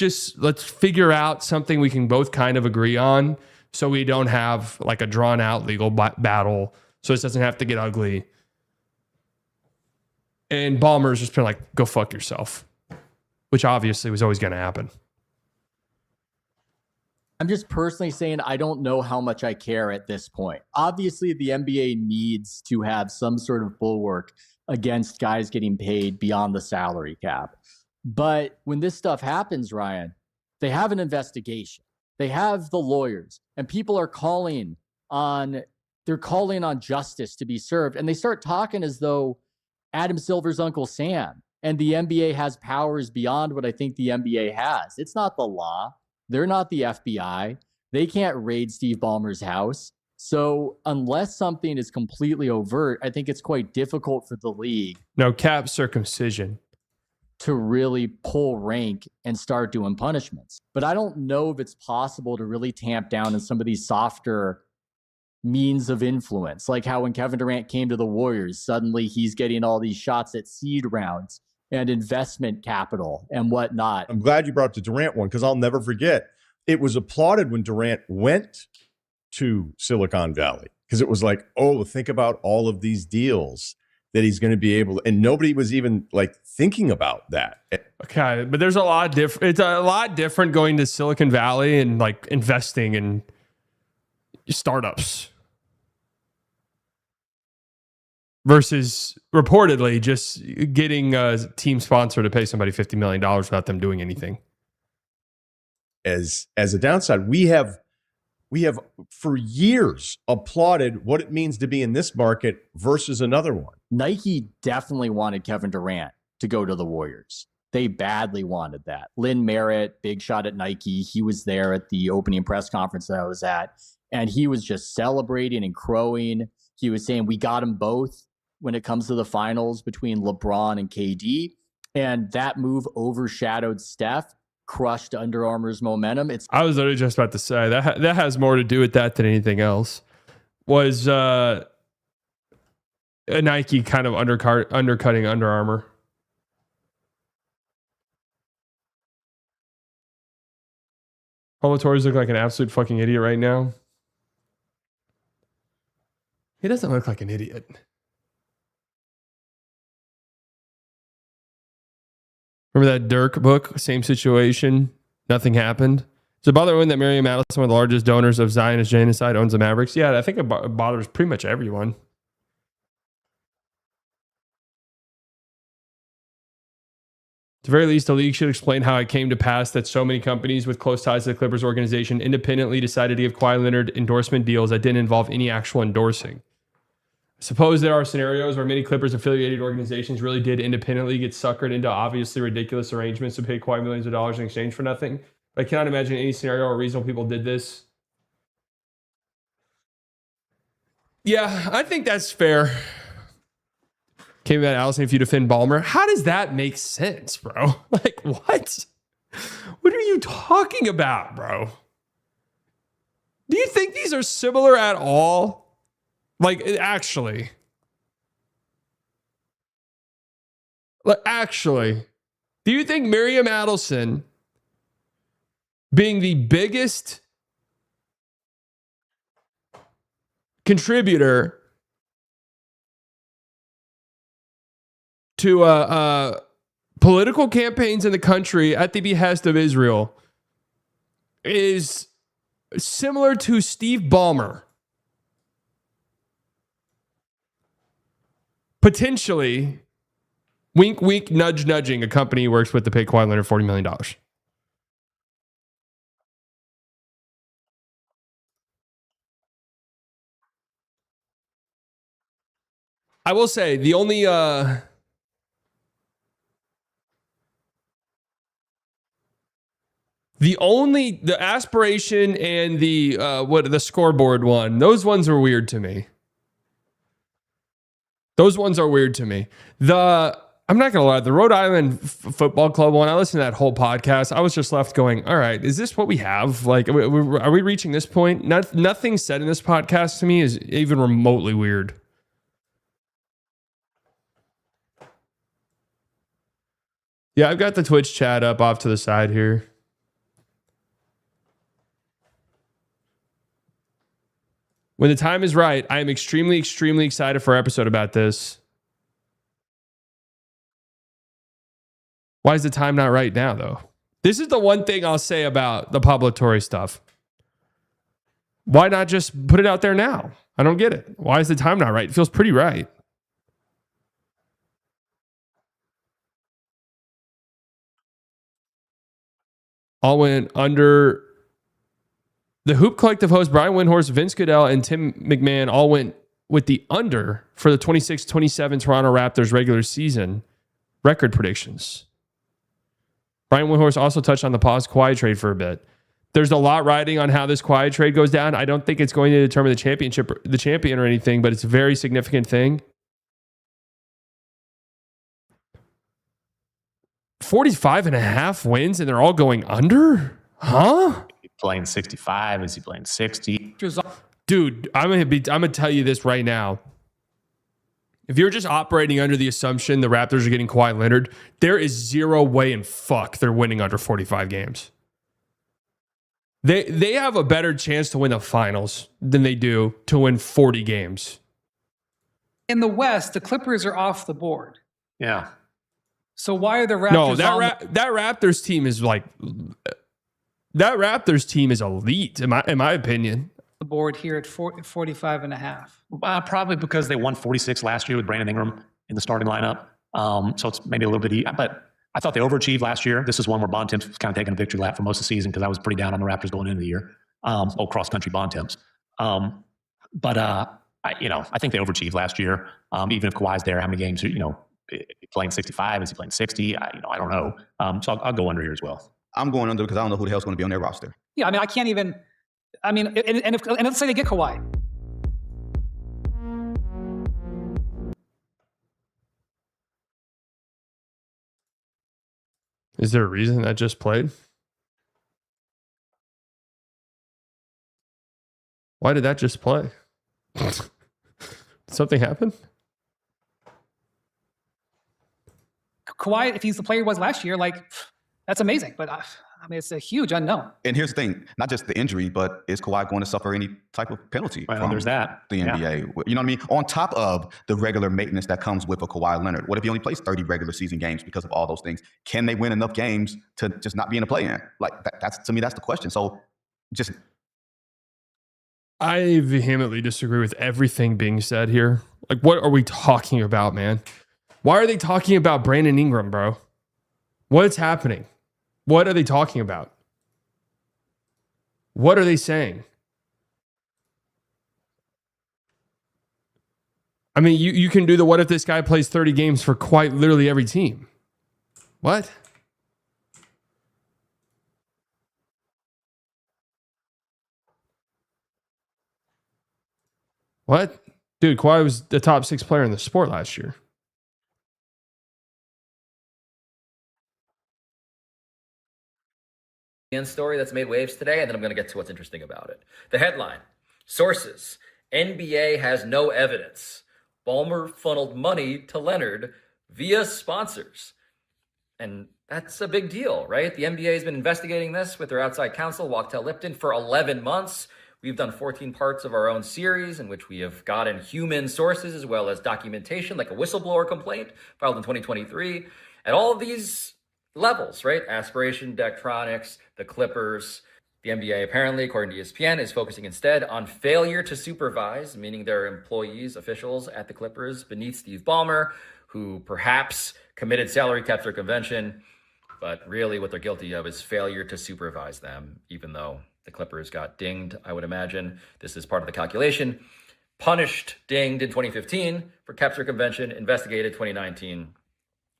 figure out something we can both kind of agree on so we don't have like a drawn out legal battle. So this doesn't have to get ugly. And Ballmer's just been like, go fuck yourself, which obviously was always going to happen. I'm just personally saying I don't know how much I care at this point. Obviously, the NBA needs to have some sort of bulwark against guys getting paid beyond the salary cap. But when this stuff happens, Ryan, they have an investigation. They have the lawyers, and people are calling on justice to be served. And they start talking as though Adam Silver's Uncle Sam and the NBA has powers beyond what I think the NBA has. It's not the law. They're not the FBI. They can't raid Steve Ballmer's house. So unless something is completely overt, I think it's quite difficult for the league. No cap circumcision. To really pull rank and start doing punishments. But I don't know if it's possible to really tamp down on some of these softer means of influence. Like how when Kevin Durant came to the Warriors, suddenly he's getting all these shots at seed rounds and investment capital and whatnot. I'm glad you brought up the Durant one because I'll never forget. It was applauded when Durant went to Silicon Valley because it was like, oh, think about all of these deals that he's going to be able to, and nobody was even like thinking about that. Okay, but there's a lot different. It's a lot different going to Silicon Valley and like investing in startups versus reportedly just getting a team sponsor to pay somebody $50 million without them doing anything. As a downside, we have for years applauded what it means to be in this market versus another one. Nike definitely wanted Kevin Durant to go to the Warriors. They badly wanted that. Lynn Merritt, big shot at Nike. He was there at the opening press conference that I was at, and he was just celebrating and crowing. He was saying, we got them both when it comes to the finals between LeBron and KD. And that move overshadowed Steph, crushed Under Armour's momentum. I was literally just about to say that has more to do with that than anything else. Was a Nike kind of undercutting Under Armour. Paulo Torres look like an absolute fucking idiot right now. He doesn't look like an idiot. Remember that Dirk book? Same situation. Nothing happened. Does it bother everyone that Miriam Adelson, one of the largest donors of Zionist genocide, owns the Mavericks? Yeah, I think it bothers pretty much everyone. At the very least, the league should explain how it came to pass that so many companies with close ties to the Clippers organization independently decided to give Kawhi Leonard endorsement deals that didn't involve any actual endorsing. Suppose there are scenarios where many Clippers affiliated organizations really did independently get suckered into obviously ridiculous arrangements to pay Kawhi millions of dollars in exchange for nothing. But I cannot imagine any scenario where reasonable people did this. Yeah, I think that's fair. Came about Allison if you defend Ballmer. How does that make sense, bro? Like, what? What are you talking about, bro? Do you think these are similar at all? Like, actually, do you think Miriam Adelson being the biggest contributor to political campaigns in the country at the behest of Israel is similar to Steve Ballmer potentially, wink, wink, nudge, nudging a company he works with to pay Kawhi Leonard $40 million? I will say the only the aspiration and the scoreboard one, those ones are weird to me. Those ones are weird to me. I'm not going to lie, the Rhode Island Football Club one, I listened to that whole podcast. I was just left going, all right, is this what we have? Like, are we reaching this point? Nothing said in this podcast to me is even remotely weird. Yeah, I've got the Twitch chat up off to the side here. When the time is right, I am extremely, extremely excited for our episode about this. Why is the time not right now, though? This is the one thing I'll say about the Pablo Torre stuff. Why not just put it out there now? I don't get it. Why is the time not right? It feels pretty right. All went under. The Hoop Collective host Brian Windhorst, Vince Goodell, and Tim McMahon all went with the under for the 26-27 Toronto Raptors regular season record predictions. Brian Windhorst also touched on the paused Kawhi trade for a bit. There's a lot riding on how this Kawhi trade goes down. I don't think it's going to determine the champion or anything, but it's a very significant thing. 45.5 wins and they're all going under? Huh? Playing 65? Is he playing 60? Dude, I'm gonna tell you this right now. If you're just operating under the assumption the Raptors are getting Kawhi Leonard, there is zero way in fuck they're winning under 45 games. They have a better chance to win the finals than they do to win 40 games. In the West, the Clippers are off the board. Yeah. So why are the Raptors No, that Raptors team is like that Raptors team is elite in my opinion. The board here at 45.5? Probably because they won 46 last year with Brandon Ingram in the starting lineup. So it's maybe a little bit, but I thought they overachieved last year. This is one where Bond Temps was kind of taking a victory lap for most of the season because I was pretty down on the Raptors going into the year. Cross country Bond Temps. I think they overachieved last year. Even if Kawhi's there, how many games, playing 65? Is he playing 60? I don't know. So I'll go under here as well. I'm going under because I don't know who the hell's going to be on their roster. Yeah, I can't even. And let's say they get Kawhi. Is there a reason that just played? Why did that just play? Did something happen? Kawhi, if he's the player he was last year, that's amazing. But it's a huge unknown. And here's the thing, not just the injury, but is Kawhi going to suffer any type of penalty from there's that. The NBA? Yeah. You know what I mean? On top of the regular maintenance that comes with a Kawhi Leonard. What if he only plays 30 regular season games because of all those things? Can they win enough games to just not be in a play-in? That's to me, that's the question. So I vehemently disagree with everything being said here. What are we talking about, man? Why are they talking about Brandon Ingram, bro? What's happening? What are they talking about? What are they saying? You can do the what if this guy plays 30 games for quite literally every team. What? What? Dude, Kawhi was the top 6 player in the sport last year. Story that's made waves today, and then I'm going to get to what's interesting about it. The headline: sources, NBA has no evidence. Ballmer funneled money to Leonard via sponsors. And that's a big deal, right? The NBA has been investigating this with their outside counsel, Wachtell Lipton, for 11 months. We've done 14 parts of our own series in which we have gotten human sources as well as documentation, like a whistleblower complaint filed in 2023. At all of these levels, right? Aspiration, Daktronics, the Clippers. The NBA apparently, according to ESPN, is focusing instead on failure to supervise, meaning their employees, officials at the Clippers beneath Steve Ballmer, who perhaps committed salary cap circumvention, but really what they're guilty of is failure to supervise them, even though the Clippers got dinged, I would imagine. This is part of the calculation. Punished, dinged in 2015 for cap circumvention, investigated 2019.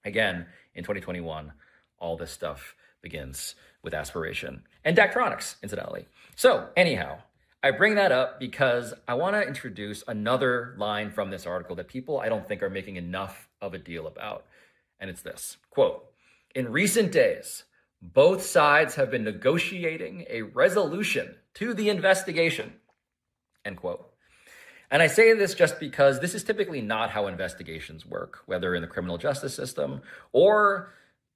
Again, in 2021. All this stuff begins with aspiration. And Daktronics, incidentally. So, anyhow, I bring that up because I want to introduce another line from this article that people I don't think are making enough of a deal about. And it's this, quote, "In recent days, both sides have been negotiating a resolution to the investigation," end quote. And I say this just because this is typically not how investigations work, whether in the criminal justice system or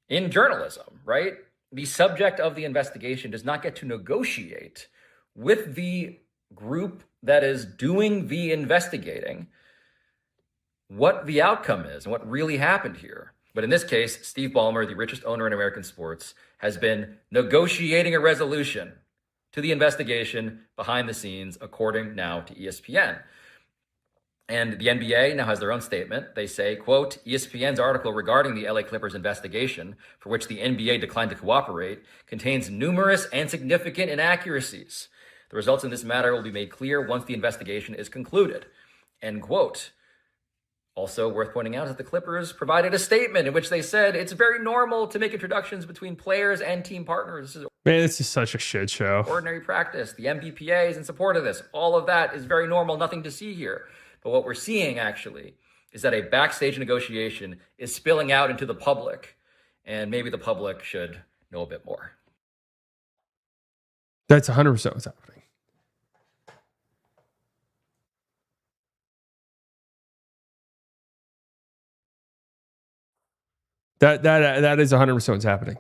in journalism, right? The subject of the investigation does not get to negotiate with the group that is doing the investigating what the outcome is and what really happened here. But in this case, Steve Ballmer, the richest owner in American sports, has been negotiating a resolution to the investigation behind the scenes, according now to ESPN. And the NBA now has their own statement. They say, quote, "ESPN's article regarding the LA Clippers investigation, for which the NBA declined to cooperate, contains numerous and significant inaccuracies. The results in this matter will be made clear once the investigation is concluded," end quote. Also worth pointing out is that the Clippers provided a statement in which they said it's very normal to make introductions between players and team partners. This is Man, this is such a shit show. ordinary practice. The MBPA is in support of this. All of that is very normal, nothing to see here. But what we're seeing actually is that a backstage negotiation is spilling out into the public, and maybe the public should know a bit more. That's 100% what's happening. That is 100% what's happening.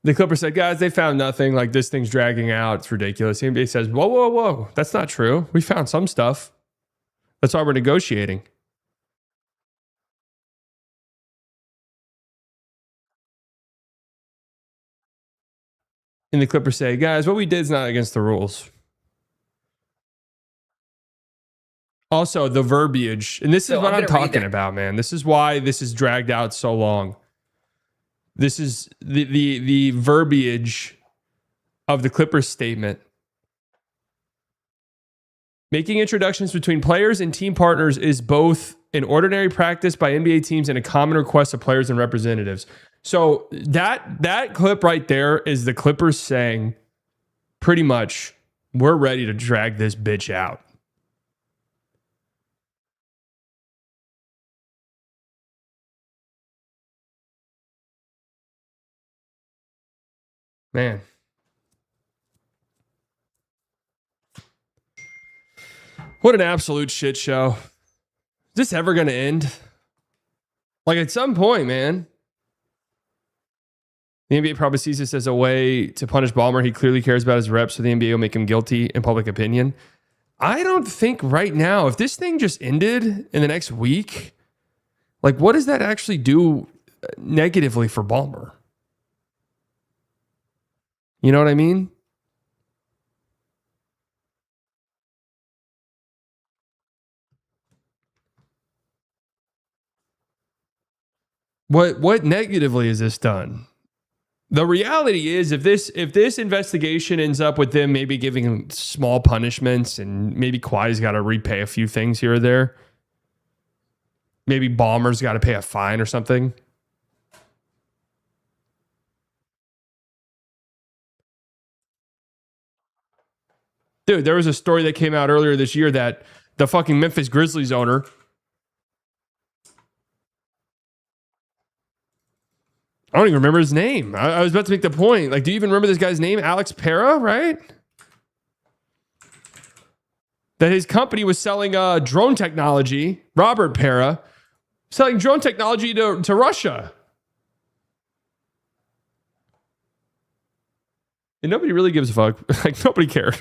The Clippers said, guys, they found nothing. Like, this thing's dragging out. It's ridiculous. The NBA says, whoa, whoa, whoa. That's not true. We found some stuff. That's why we're negotiating. And the Clippers say, guys, what we did is not against the rules. Also, the verbiage, and this is what I'm talking about, man. This is why this is dragged out so long. This is the verbiage of the Clippers statement. Making introductions between players and team partners is both an ordinary practice by NBA teams and a common request of players and representatives. So that clip right there is the Clippers saying, pretty much, we're ready to drag this bitch out. Man. What an absolute shit show. Is this ever going to end? Like, at some point, man. The NBA probably sees this as a way to punish Ballmer. He clearly cares about his reps, so the NBA will make him guilty in public opinion. I don't think right now, if this thing just ended in the next week, like, what does that actually do negatively for Ballmer? You know what I mean? What negatively is this done? The reality is, if this investigation ends up with them maybe giving him small punishments, and maybe Kawhi's got to repay a few things here or there, maybe Ballmer's got to pay a fine or something. Dude, there was a story that came out earlier this year that the fucking Memphis Grizzlies owner, I don't even remember his name. I was about to make the point. Like, do you even remember this guy's name? Alex Pera, right? That his company was selling drone technology, Robert Pera, selling drone technology to Russia. And nobody really gives a fuck. Like, nobody cared.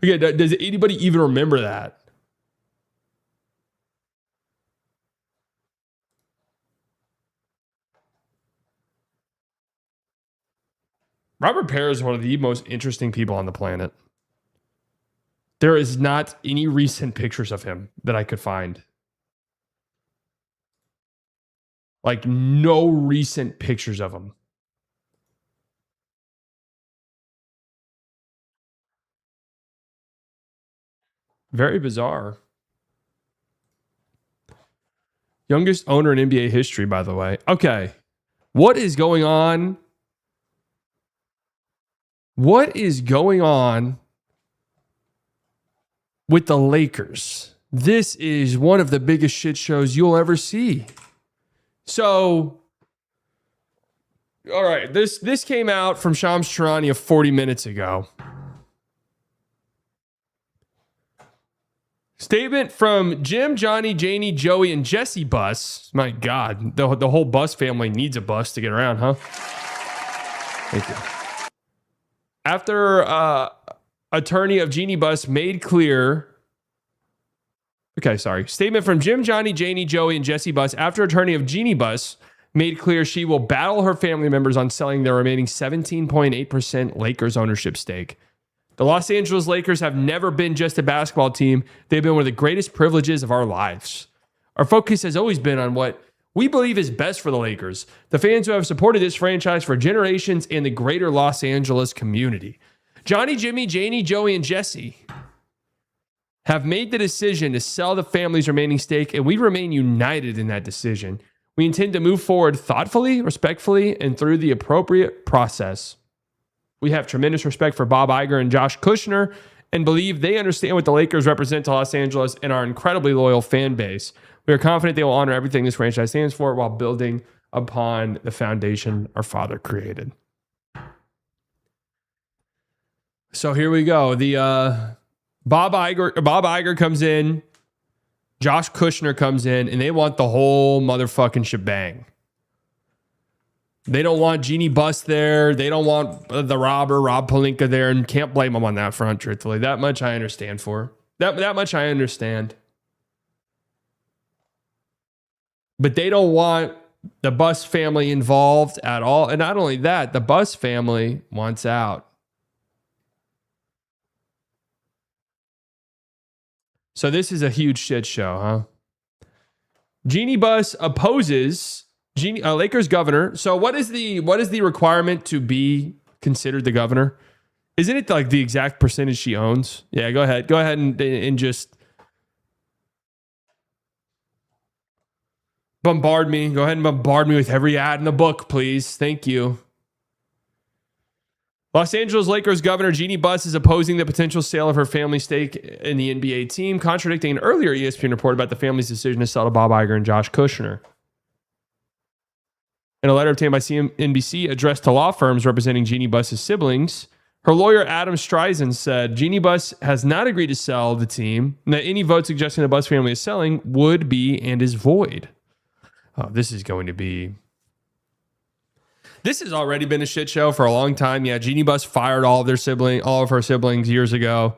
Again, does anybody even remember that? Robert Pera is one of the most interesting people on the planet. There is not any recent pictures of him that I could find. Like, no recent pictures of him. Very bizarre. Youngest owner in NBA history, by the way. Okay. What is going on? What is going on with the Lakers. This is one of the biggest shit shows you'll ever see. So, all right, this came out from Shams Charania 40 minutes ago. Statement from Jim, Johnny, Janie, Joey, and Jesse Buss. My God, the whole Buss family needs a bus to get around, huh? Thank you. After attorney of Jeannie Buss made clear... Okay, sorry. Statement from Jim, Johnny, Janie, Joey, and Jesse Buss. After attorney of Jeannie Buss made clear she will battle her family members on selling their remaining 17.8% Lakers ownership stake. The Los Angeles Lakers have never been just a basketball team. They've been one of the greatest privileges of our lives. Our focus has always been on what we believe is best for the Lakers, the fans who have supported this franchise for generations, and the greater Los Angeles community. Johnny, Jimmy, Janie, Joey, and Jesse have made the decision to sell the family's remaining stake, and we remain united in that decision. We intend to move forward thoughtfully, respectfully, and through the appropriate process. We have tremendous respect for Bob Iger and Josh Kushner and believe they understand what the Lakers represent to Los Angeles and our incredibly loyal fan base. We are confident they will honor everything this franchise stands for while building upon the foundation our father created. So here we go. The Bob Iger comes in, Josh Kushner comes in, and they want the whole motherfucking shebang. They don't want Jeannie Buss there. They don't want the robber, Rob Pelinka, there, and can't blame them on that front, truthfully. That much I understand for. That much I understand. But they don't want the Buss family involved at all. And not only that, the Buss family wants out. So this is a huge shit show, huh? Jeannie Buss opposes Lakers governor. So what is the requirement to be considered the governor? Isn't it like the exact percentage she owns? Yeah, go ahead and just bombard me. Go ahead and bombard me with every ad in the book, please. Thank you. Los Angeles Lakers governor Jeannie Buss is opposing the potential sale of her family stake in the NBA team, contradicting an earlier ESPN report about the family's decision to sell to Bob Iger and Josh Kushner. In a letter obtained by CNBC addressed to law firms representing Jeannie Buss's siblings, her lawyer Adam Streisand said Jeannie Buss has not agreed to sell the team, and that any vote suggesting the Buss family is selling would be and is void. Oh, this is going to be... This has already been a shit show for a long time. Yeah, Jeannie Buss fired all of her siblings years ago.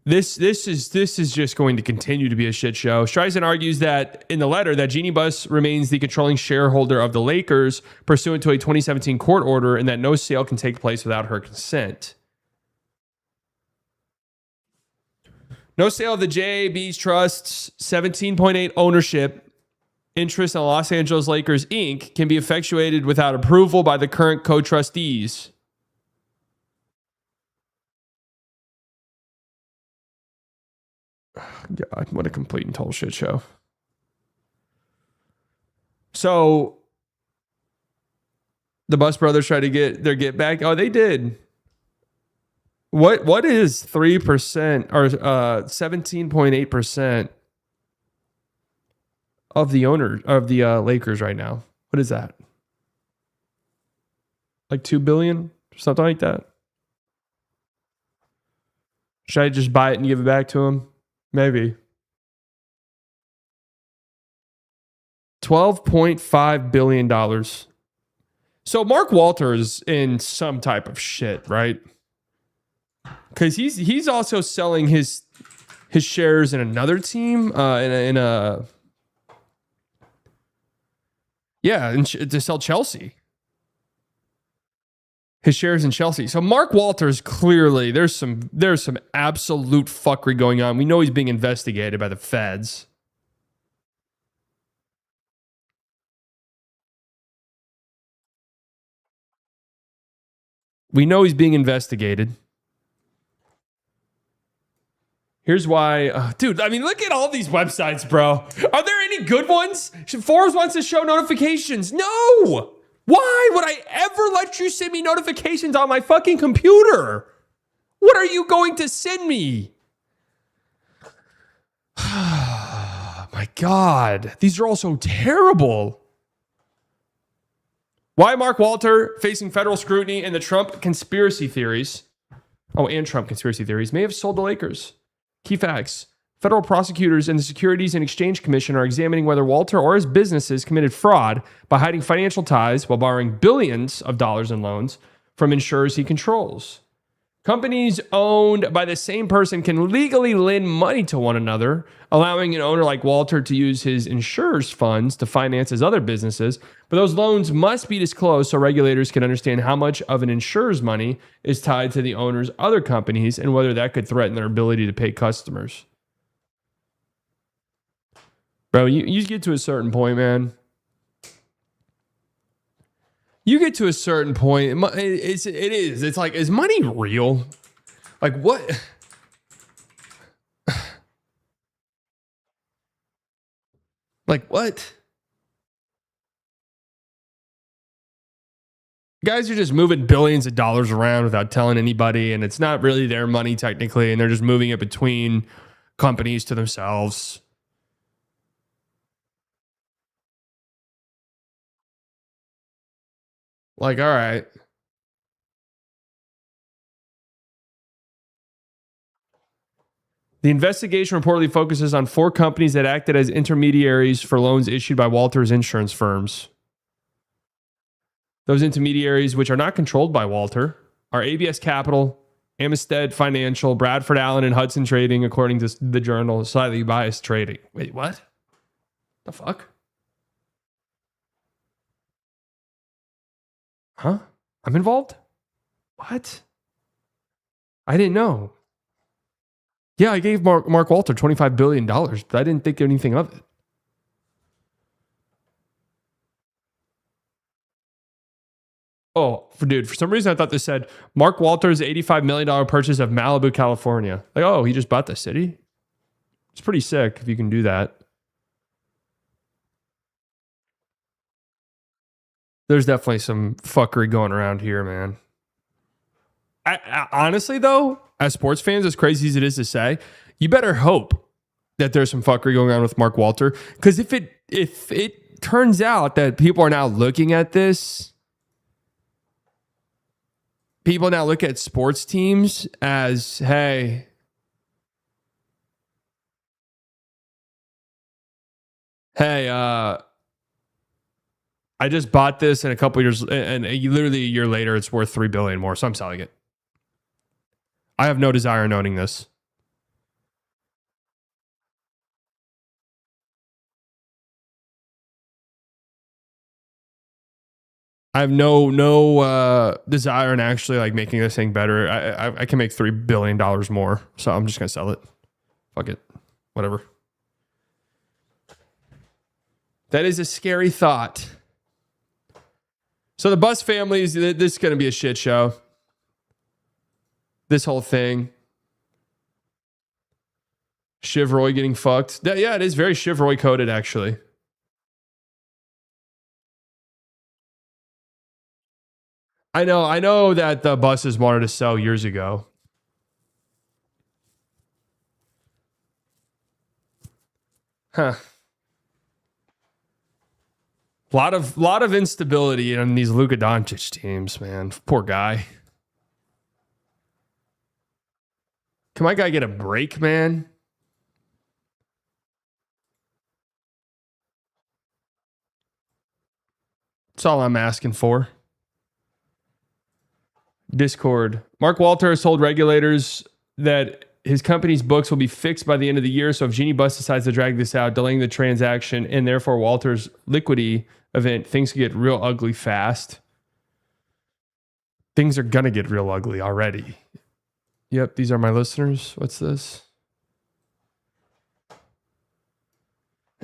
This is just going to continue to be a shit show. Streisand argues that in the letter that Jeannie Buss remains the controlling shareholder of the Lakers pursuant to a 2017 court order and that no sale can take place without her consent. No sale of the JAB's Trust's 17.8 ownership interest in Los Angeles Lakers, Inc. can be effectuated without approval by the current co-trustees. God, what a complete and total shit show. So, the Buss brothers tried to get their get back. Oh, they did. What is 3% or 17.8% of the owner of the Lakers right now? What is that? Like $2 billion, something like that. Should I just buy it and give it back to him? Maybe. $12.5 billion. So Mark Walters in some type of shit, right? Because he's also selling his shares in another team, to sell Chelsea. His shares in Chelsea. So Mark Walters, clearly, there's some absolute fuckery going on. We know he's being investigated by the feds. We know he's being investigated. Here's why. Dude, I mean, look at all these websites, bro. Are there any good ones? Forbes wants to show notifications. No! Why would I ever let you send me notifications on my fucking computer? What are you going to send me? My God. These are all so terrible. Why Mark Walter facing federal scrutiny and the Trump conspiracy theories. Oh, and Trump conspiracy theories may have sold the Lakers. Key facts. Federal prosecutors and the Securities and Exchange Commission are examining whether Walter or his businesses committed fraud by hiding financial ties while borrowing billions of dollars in loans from insurers he controls. Companies owned by the same person can legally lend money to one another, allowing an owner like Walter to use his insurer's funds to finance his other businesses. But those loans must be disclosed so regulators can understand how much of an insurer's money is tied to the owner's other companies and whether that could threaten their ability to pay customers. Bro, you get to a certain point, man. You get to a certain point. It's like, is money real? Like, what? Like, what? Guys are just moving billions of dollars around without telling anybody, and it's not really their money technically, and they're just moving it between companies to themselves. Like, all right. The investigation reportedly focuses on 4 companies that acted as intermediaries for loans issued by Walter's insurance firms. Those intermediaries, which are not controlled by Walter, are ABS Capital, Amistad Financial, Bradford Allen, and Hudson Trading, according to the journal Slightly Biased Trading. Wait, what? The fuck? Huh? I'm involved? What? I didn't know. Yeah, I gave Mark Walter $25 billion, but I didn't think anything of it. Oh, for some reason I thought this said Mark Walter's $85 million purchase of Malibu, California. Like, oh, he just bought the city? It's pretty sick if you can do that. There's definitely some fuckery going around here, man. I honestly, though, as sports fans, as crazy as it is to say, you better hope that there's some fuckery going on with Mark Walter. Because if it turns out that people are now looking at this, people now look at sports teams as, hey, I just bought this in a couple years, and literally a year later, it's worth $3 billion more, so I'm selling it. I have no desire in owning this. I have no desire in actually like making this thing better. I can make $3 billion more, so I'm just gonna sell it. Fuck it, whatever. That is a scary thought. So the Bus families, this is gonna be a shit show. This whole thing. Shiv Roy getting fucked. Yeah, it is very Shiv Roy coded, actually. I know that the buses wanted to sell years ago. Huh. Lot of instability in these Luka Doncic teams, man. Poor guy. Can my guy get a break, man? That's all I'm asking for. Discord. Mark Walter has told regulators that his company's books will be fixed by the end of the year. So if Genie Bus decides to drag this out, delaying the transaction and therefore Walter's liquidity event, things could get real ugly fast. Things are going to get real ugly already. Yep, these are my listeners. What's this?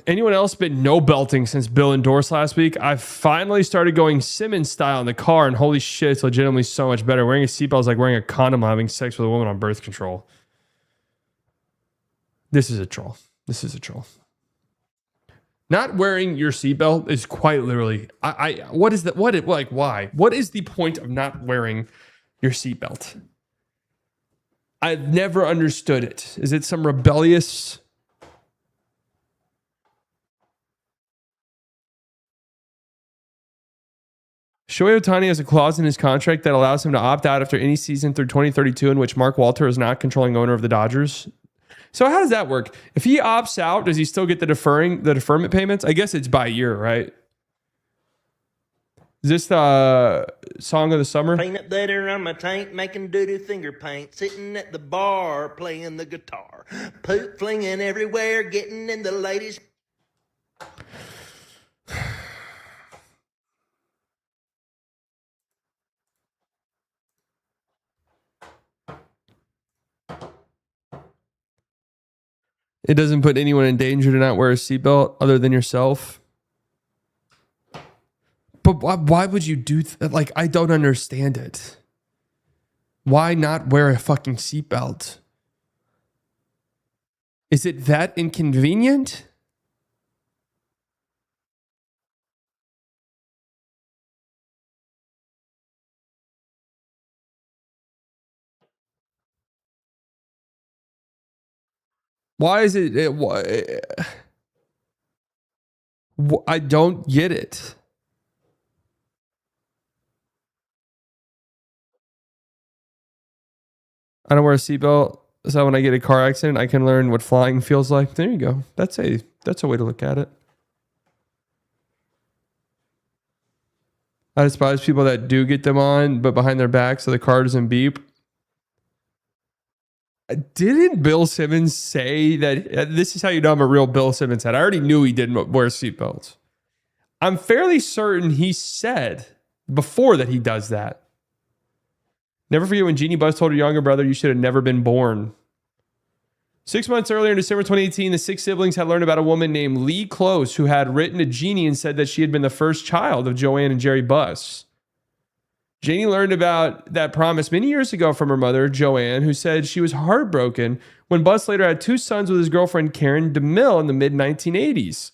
Anyone else been no belting since Bill endorsed last week? I finally started going Simmons style in the car, and holy shit, it's legitimately so much better. Wearing a seatbelt is like wearing a condom while having sex with a woman on birth control. This is a troll. This is a troll. Not wearing your seatbelt is quite literally. What is that? Why? What is the point of not wearing your seatbelt? I've never understood it. Is it some rebellious? Shohei Ohtani has a clause in his contract that allows him to opt out after any season through 2032 in which Mark Walter is not controlling owner of the Dodgers. So how does that work? If he opts out, does he still get the deferment payments? I guess it's by year, right? Is this the song of the summer? Peanut butter on my tank, making doo-doo finger paint, sitting at the bar, playing the guitar, poop flinging everywhere, getting in the ladies' It doesn't put anyone in danger to not wear a seatbelt other than yourself. But why would you do that? Like, I don't understand it. Why not wear a fucking seatbelt? Is it that inconvenient? Why is it? I don't get it. I don't wear a seatbelt, so when I get a car accident, I can learn what flying feels like. There you go. That's a way to look at it. I despise people that do get them on, but behind their back so the car doesn't beep. Didn't Bill Simmons say that? This is how you know I'm a real Bill Simmons head. I already knew he didn't wear seatbelts. I'm fairly certain he said before that he does that. Never forget when Jeannie Buss told her younger brother, "You should have never been born." 6 months earlier, in December 2018, the six siblings had learned about a woman named Lee Close who had written to Jeannie and said that she had been the first child of Joanne and Jerry Buss. Janie learned about that promise many years ago from her mother, Joanne, who said she was heartbroken when Buss later had two sons with his girlfriend, Karen DeMille, in the mid-1980s.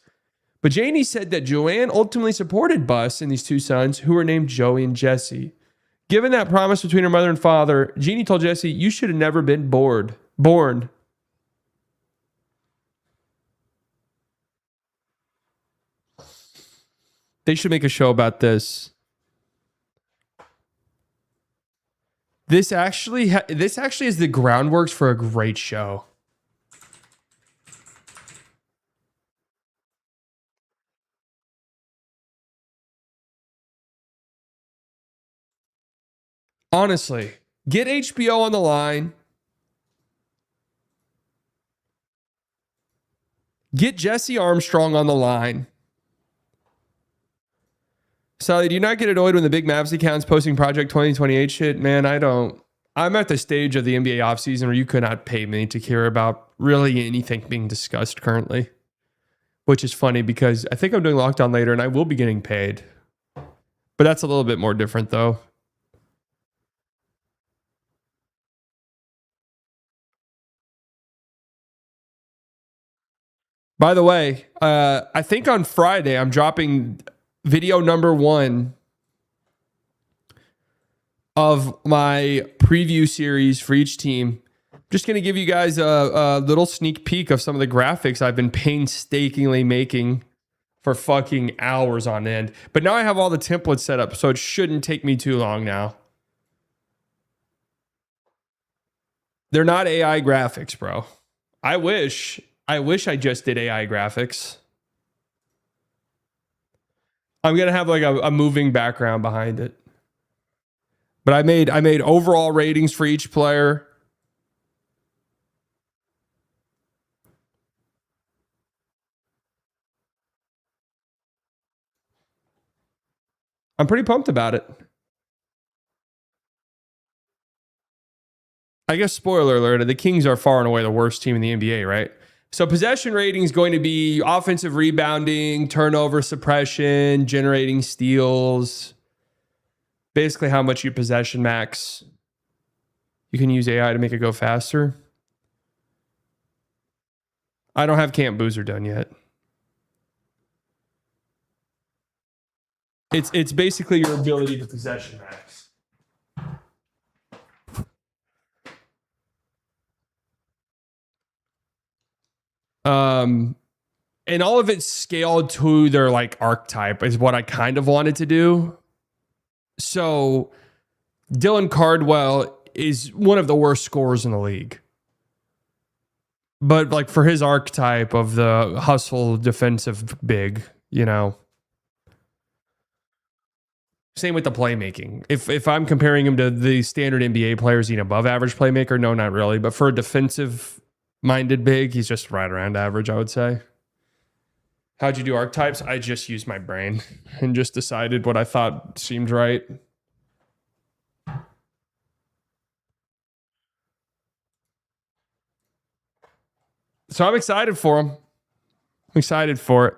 But Janie said that Joanne ultimately supported Buss and these two sons, who were named Joey and Jesse. Given that promise between her mother and father, Jeannie told Jesse, "You should have never been born." They should make a show about this. This actually is the groundworks for a great show. Honestly, get HBO on the line. Get Jesse Armstrong on the line. Sally, do you not get annoyed when the big Mavs account's posting Project 2028 shit? Man, I don't. I'm at the stage of the NBA offseason where you could not pay me to care about really anything being discussed currently. Which is funny because I think I'm doing Lockdown later and I will be getting paid. But that's a little bit more different though. By the way, I think on Friday I'm dropping video number 1 of my preview series for each team. I'm just going to give you guys a little sneak peek of some of the graphics I've been painstakingly making for fucking hours on end. But now I have all the templates set up, so it shouldn't take me too long now. They're not AI graphics, bro. I wish I just did AI graphics. I'm going to have like a moving background behind it. But I made overall ratings for each player. I'm pretty pumped about it. I guess spoiler alert, the Kings are far and away the worst team in the NBA, right? So possession rating is going to be offensive rebounding, turnover suppression, generating steals. Basically how much you possession max. You can use AI to make it go faster. I don't have Camp Boozer done yet. It's basically your ability to possession max. And all of it scaled to their like archetype is what I kind of wanted to do. So Dylan Cardwell is one of the worst scorers in the league. But like for his archetype of the hustle defensive big, you know. Same with the playmaking. If I'm comparing him to the standard NBA players, above average playmaker, no, not really. But for a defensive minded big, he's just right around average, I would say. How'd you do archetypes? I just used my brain and just decided what I thought seemed right. So I'm excited for him. I'm excited for it.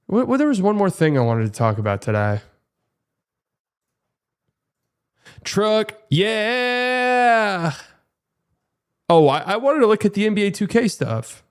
Well, there was one more thing I wanted to talk about today. Truck, yeah. Oh, I wanted to look at the NBA 2K stuff.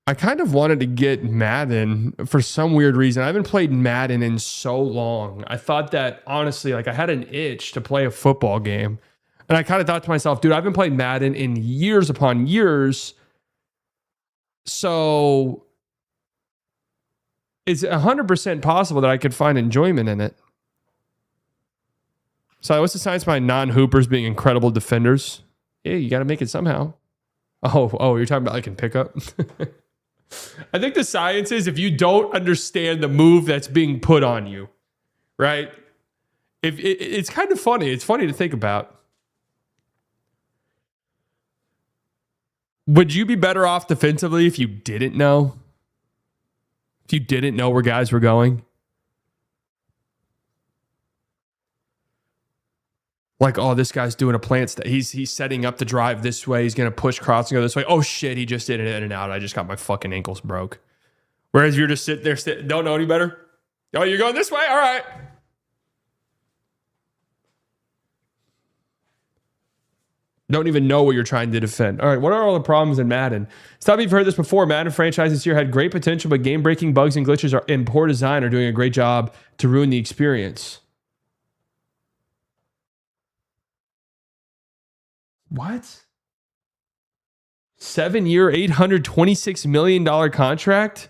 I kind of wanted to get Madden for some weird reason. I haven't played Madden in so long. I thought that, honestly, like I had an itch to play a football game. And I kind of thought to myself, dude, I haven't played Madden in years upon years. So it's 100% possible that I could find enjoyment in it. So what's the science behind non-hoopers being incredible defenders? Yeah, you got to make it somehow. Oh, you're talking about like in pickup? I think the science is if you don't understand the move that's being put on you, right? It's kind of funny. It's funny to think about. Would you be better off defensively if you didn't know? If you didn't know where guys were going? Like, oh, this guy's doing a plant step. He's setting up the drive this way. He's going to push cross and go this way. Oh, shit, he just did it in and out. I just got my fucking ankles broke. Whereas you're just sitting there, don't know any better. Oh, you're going this way? All right. Don't even know what you're trying to defend. All right, what are all the problems in Madden? Stop if you've heard this before. Madden franchise this year had great potential, but game-breaking bugs and glitches and poor design are doing a great job to ruin the experience. What? 7-year, $826 million contract?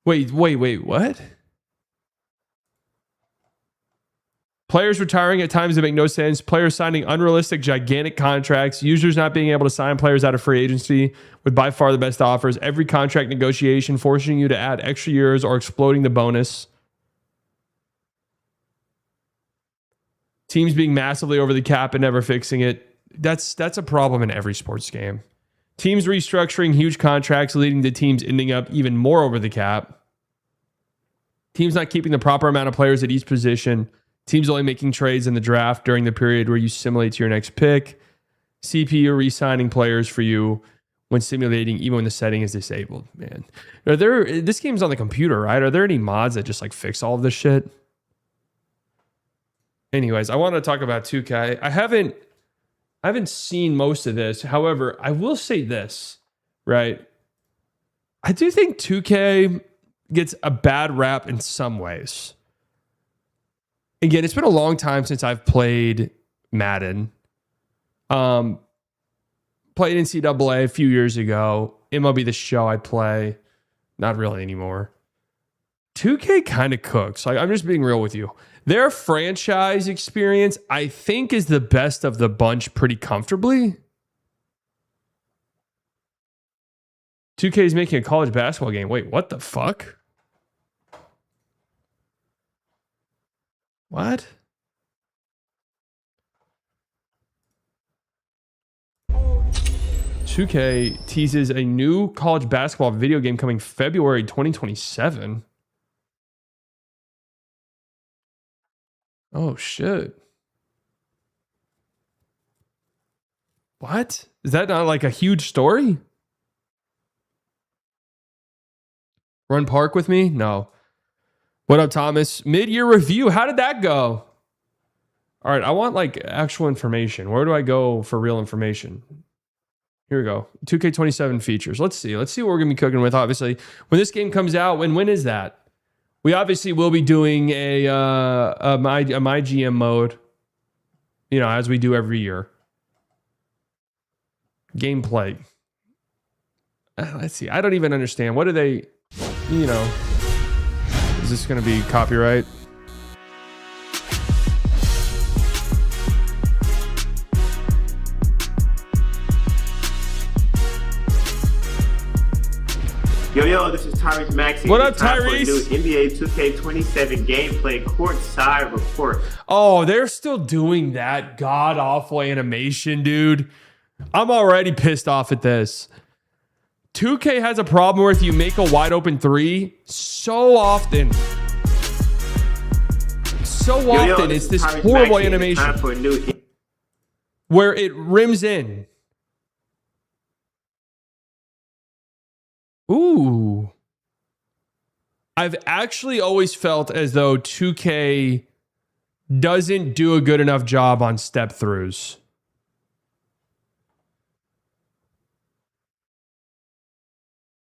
Wait, what? Players retiring at times that make no sense. Players signing unrealistic, gigantic contracts. Users not being able to sign players out of free agency with by far the best offers. Every contract negotiation forcing you to add extra years or exploding the bonus. Teams being massively over the cap and never fixing it. That's a problem in every sports game. Teams restructuring huge contracts leading to teams ending up even more over the cap. Teams not keeping the proper amount of players at each position. Teams only making trades in the draft during the period where you simulate to your next pick. CPU re-signing players for you when simulating even when the setting is disabled. Man, this game's on the computer, right? Are there any mods that just like fix all of this shit? Anyways, I want to talk about 2K. I haven't seen most of this. However, I will say this, right? I do think 2K gets a bad rap in some ways. Again, it's been a long time since I've played Madden. Played NCAA a few years ago. MLB The Show I play. Not really anymore. 2K kind of cooks. Like, I'm just being real with you. Their franchise experience, I think, is the best of the bunch pretty comfortably. 2K is making a college basketball game. Wait, what the fuck? What? $2K teases a new college basketball video game coming February 2027. Oh, shit. What? Is that not like a huge story? Run Park with me? No. What up, Thomas? Mid-year review. How did that go? All right, I want like actual information. Where do I go for real information? Here we go. 2K27 features. Let's see. Let's see what we're going to be cooking with, obviously. When this game comes out, when is that? We obviously will be doing a my GM mode, you know, as we do every year. Gameplay. Let's see. I don't even understand. What are they, you know, is this going to be copyright? Yo, this is Tyrese Maxey. What up, It's time for a Tyrese? new NBA 2K27 gameplay courtside report. Oh, they're still doing that god awful animation, dude. I'm already pissed off at this. 2K has a problem where if you make a wide open three so often. So often, it's this Tyrese horrible Maxey. It's animation time for a new where it rims in. Ooh. I've actually always felt as though 2K doesn't do a good enough job on step throughs.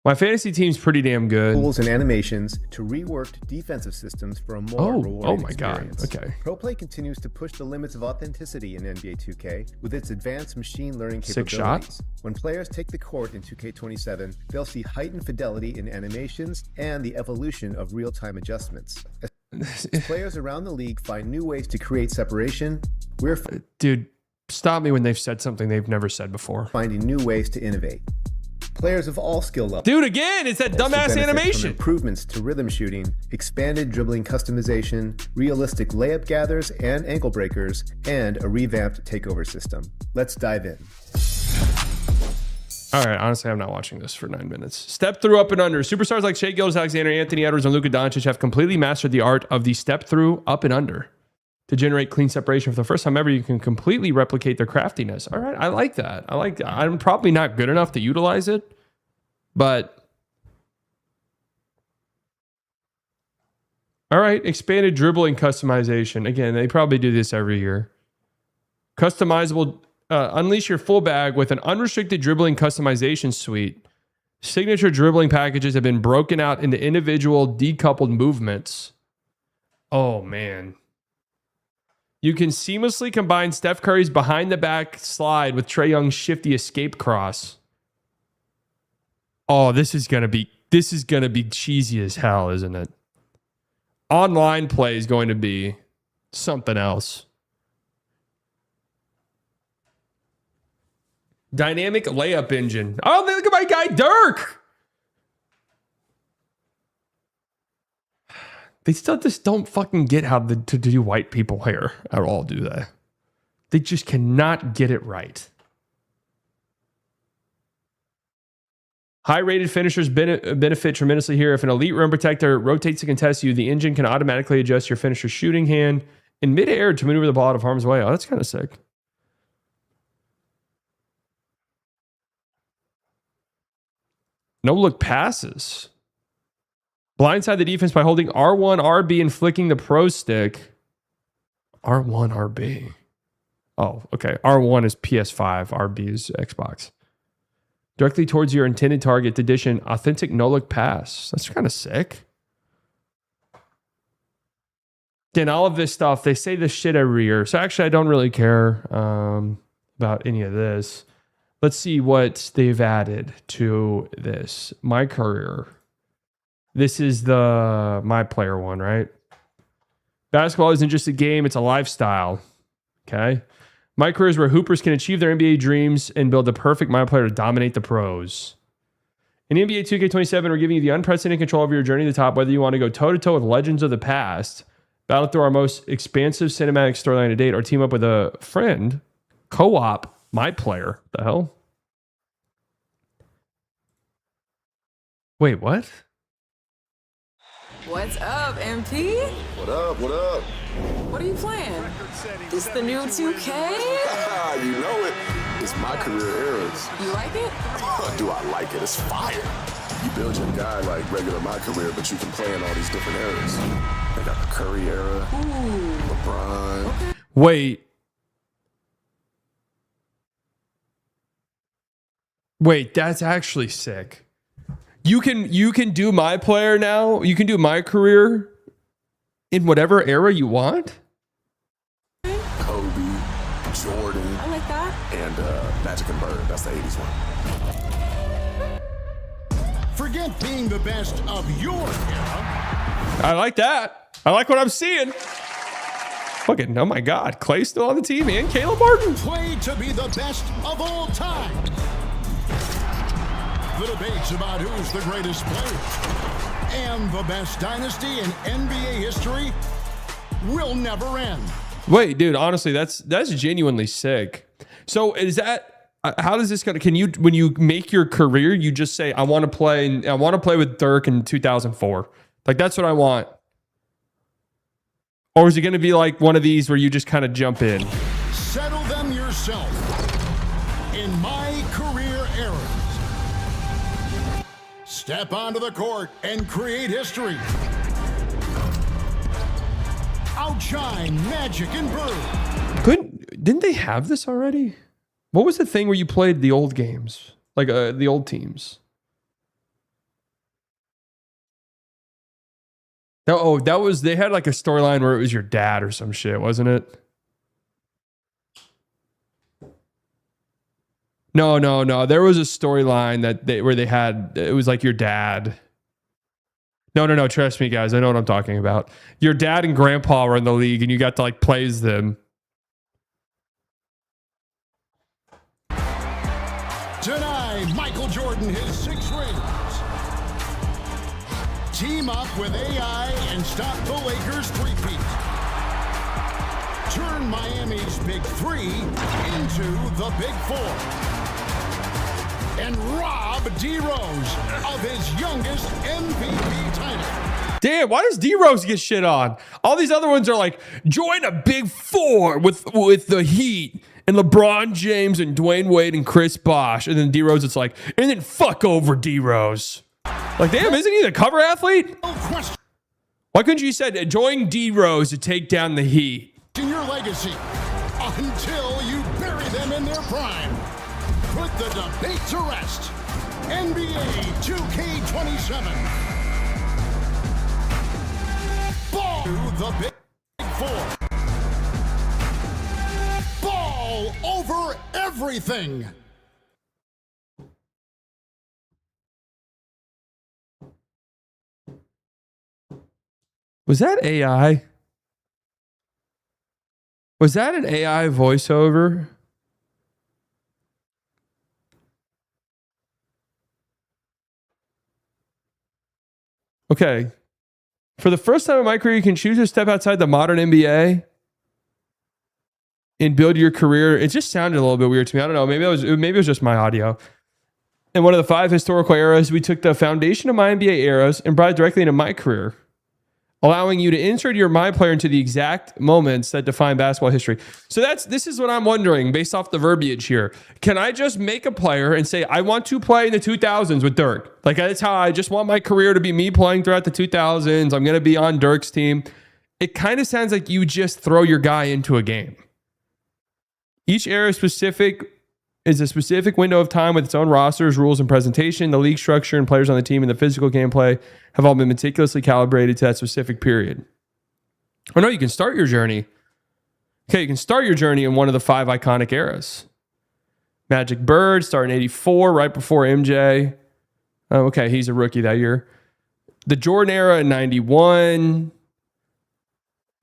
My fantasy team's pretty damn good. Tools and animations to reworked defensive systems for a more rewarding oh my God. experience. Okay. ProPlay continues to push the limits of authenticity in NBA 2K with its advanced machine learning Sick capabilities. shot. When players take the court in 2K27, they'll see heightened fidelity in animations and the evolution of real-time adjustments. As players around the league find new ways to create separation, we're Dude, stop me when they've said something they've never said before. finding new ways to innovate. Players of all skill levels. Dude, again, it's that also dumbass benefit from animation. Improvements to rhythm shooting, expanded dribbling customization, realistic layup gathers and ankle breakers, and a revamped takeover system. Let's dive in. All right, honestly, I'm not watching this for 9 minutes. Step through up and under. Superstars like Shea Gilgeous, Alexander, Anthony Edwards, and Luka Doncic have completely mastered the art of the step through up and under to generate clean separation. For the first time ever, you can completely replicate their craftiness. All right, I like that. I'm probably not good enough to utilize it, but all right, expanded dribbling customization. Again, they probably do this every year. Customizable, unleash your full bag with an unrestricted dribbling customization suite. Signature dribbling packages have been broken out into individual decoupled movements. Oh, man. You can seamlessly combine Steph Curry's behind the back slide with Trae Young's shifty escape cross. Oh, this is gonna be cheesy as hell, isn't it? Online play is going to be something else. Dynamic layup engine. Oh, look at my guy Dirk. They still just don't fucking get how to do white people hair at all, do they? They just cannot get it right. High-rated finishers benefit tremendously here. If an elite rim protector rotates to contest you, the engine can automatically adjust your finisher's shooting hand in midair to maneuver the ball out of harm's way. Oh, that's kind of sick. No-look passes. Blindside the defense by holding R1, RB, and flicking the pro stick. R1, RB. Oh, okay. R1 is PS5. RB is Xbox. Directly towards your intended target to dish an authentic no-look pass. That's kind of sick. Again, all of this stuff, they say this shit every year. So actually, I don't really care about any of this. Let's see what they've added to this. My career. This is the My Player one, right? Basketball isn't just a game, it's a lifestyle. Okay? My career is where hoopers can achieve their NBA dreams and build the perfect My Player to dominate the pros. In NBA 2K27, we're giving you the unprecedented control over your journey to the top, whether you want to go toe-to-toe with legends of the past, battle through our most expansive cinematic storyline to date, or team up with a friend, co-op My Player. The hell? Wait, what? What's up, MP? What up? What up? What are you playing? This the new 2K? You know it. It's my career eras. You like it? Do I like it? It's fire. You build your guy like regular my career, but you can play in all these different eras. They got the Curry era, LeBron. Okay. Wait. Wait, that's actually sick. You can do my player now. You can do my career in whatever era you want. Kobe, Jordan. I like that. And Magic and Bird. That's the 80s one. Forget being the best of your era. I like that. I like what I'm seeing. Fucking, oh my God. Clay's still on the team and Caleb Martin. Play to be the best of all time. The debates about who's the greatest player and the best dynasty in NBA history will never end. Wait, dude, honestly, that's genuinely sick. So is that, how does this can you, when you make your career, you just say, I want to play with Dirk in 2004. Like, that's what I want. Or is it going to be like one of these where you just kind of jump in? Settle them yourself. In my career eras, step onto the court and create history. Outshine Magic and Bird. Didn't they have this already? What was the thing where you played the old games? Like the old teams? Oh, they had like a storyline where it was your dad or some shit, wasn't it? No. There was a storyline where they had, it was like your dad. No. Trust me, guys. I know what I'm talking about. Your dad and grandpa were in the league and you got to like play as them. Deny Michael Jordan his 6 rings. Team up with AI and stop the Lakers' three-peat. Turn Miami's Big Three into the Big Four. And rob D Rose of his youngest MVP title. Damn, why does D Rose get shit on? All these other ones are like, join a Big Four with the Heat and LeBron James and Dwayne Wade and Chris Bosh. And then D Rose, it's like, and then fuck over D Rose. Like, damn, isn't he the cover athlete? Why couldn't you said join D Rose to take down the Heat? In your legacy until you bury them in their prime. Put the debate to rest. NBA 2K27. Ball to the Big Four. Ball over everything. Was that AI? Was that an AI voiceover? Okay. For the first time in my career, you can choose to step outside the modern NBA and build your career. It just sounded a little bit weird to me. I don't know. Maybe it was just my audio. In one of the 5 historical eras, we took the foundation of my NBA eras and brought it directly into my career, allowing you to insert your my player into the exact moments that define basketball history. So this is what I'm wondering based off the verbiage here. Can I just make a player and say, I want to play in the 2000s with Dirk? Like, that's how I just want my career to be me playing throughout the 2000s. I'm going to be on Dirk's team. It kind of sounds like you just throw your guy into a game. Each era is a specific window of time with its own rosters, rules, and presentation. The league structure and players on the team and the physical gameplay have all been meticulously calibrated to that specific period. Or no, you can start your journey. Okay, you can start your journey in one of the 5 iconic eras. Magic Bird, starting in 84, right before MJ. Oh, okay, he's a rookie that year. The Jordan era in 91.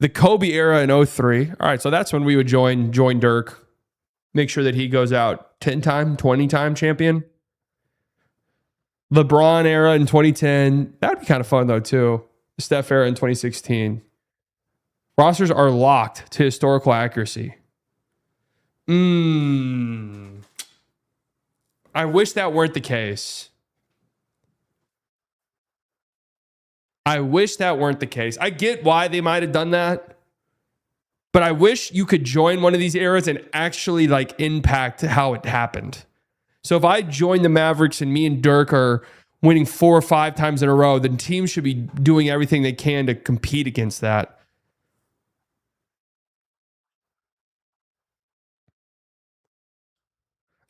The Kobe era in 03. All right, so that's when we would join Dirk. Make sure that he goes out 10-time, 20-time champion. LeBron era in 2010. That'd be kind of fun, though, too. The Steph era in 2016. Rosters are locked to historical accuracy. I wish that weren't the case. I get why they might have done that. But I wish you could join one of these eras and actually like impact how it happened. So if I join the Mavericks and me and Dirk are winning 4 or 5 times in a row, then teams should be doing everything they can to compete against that.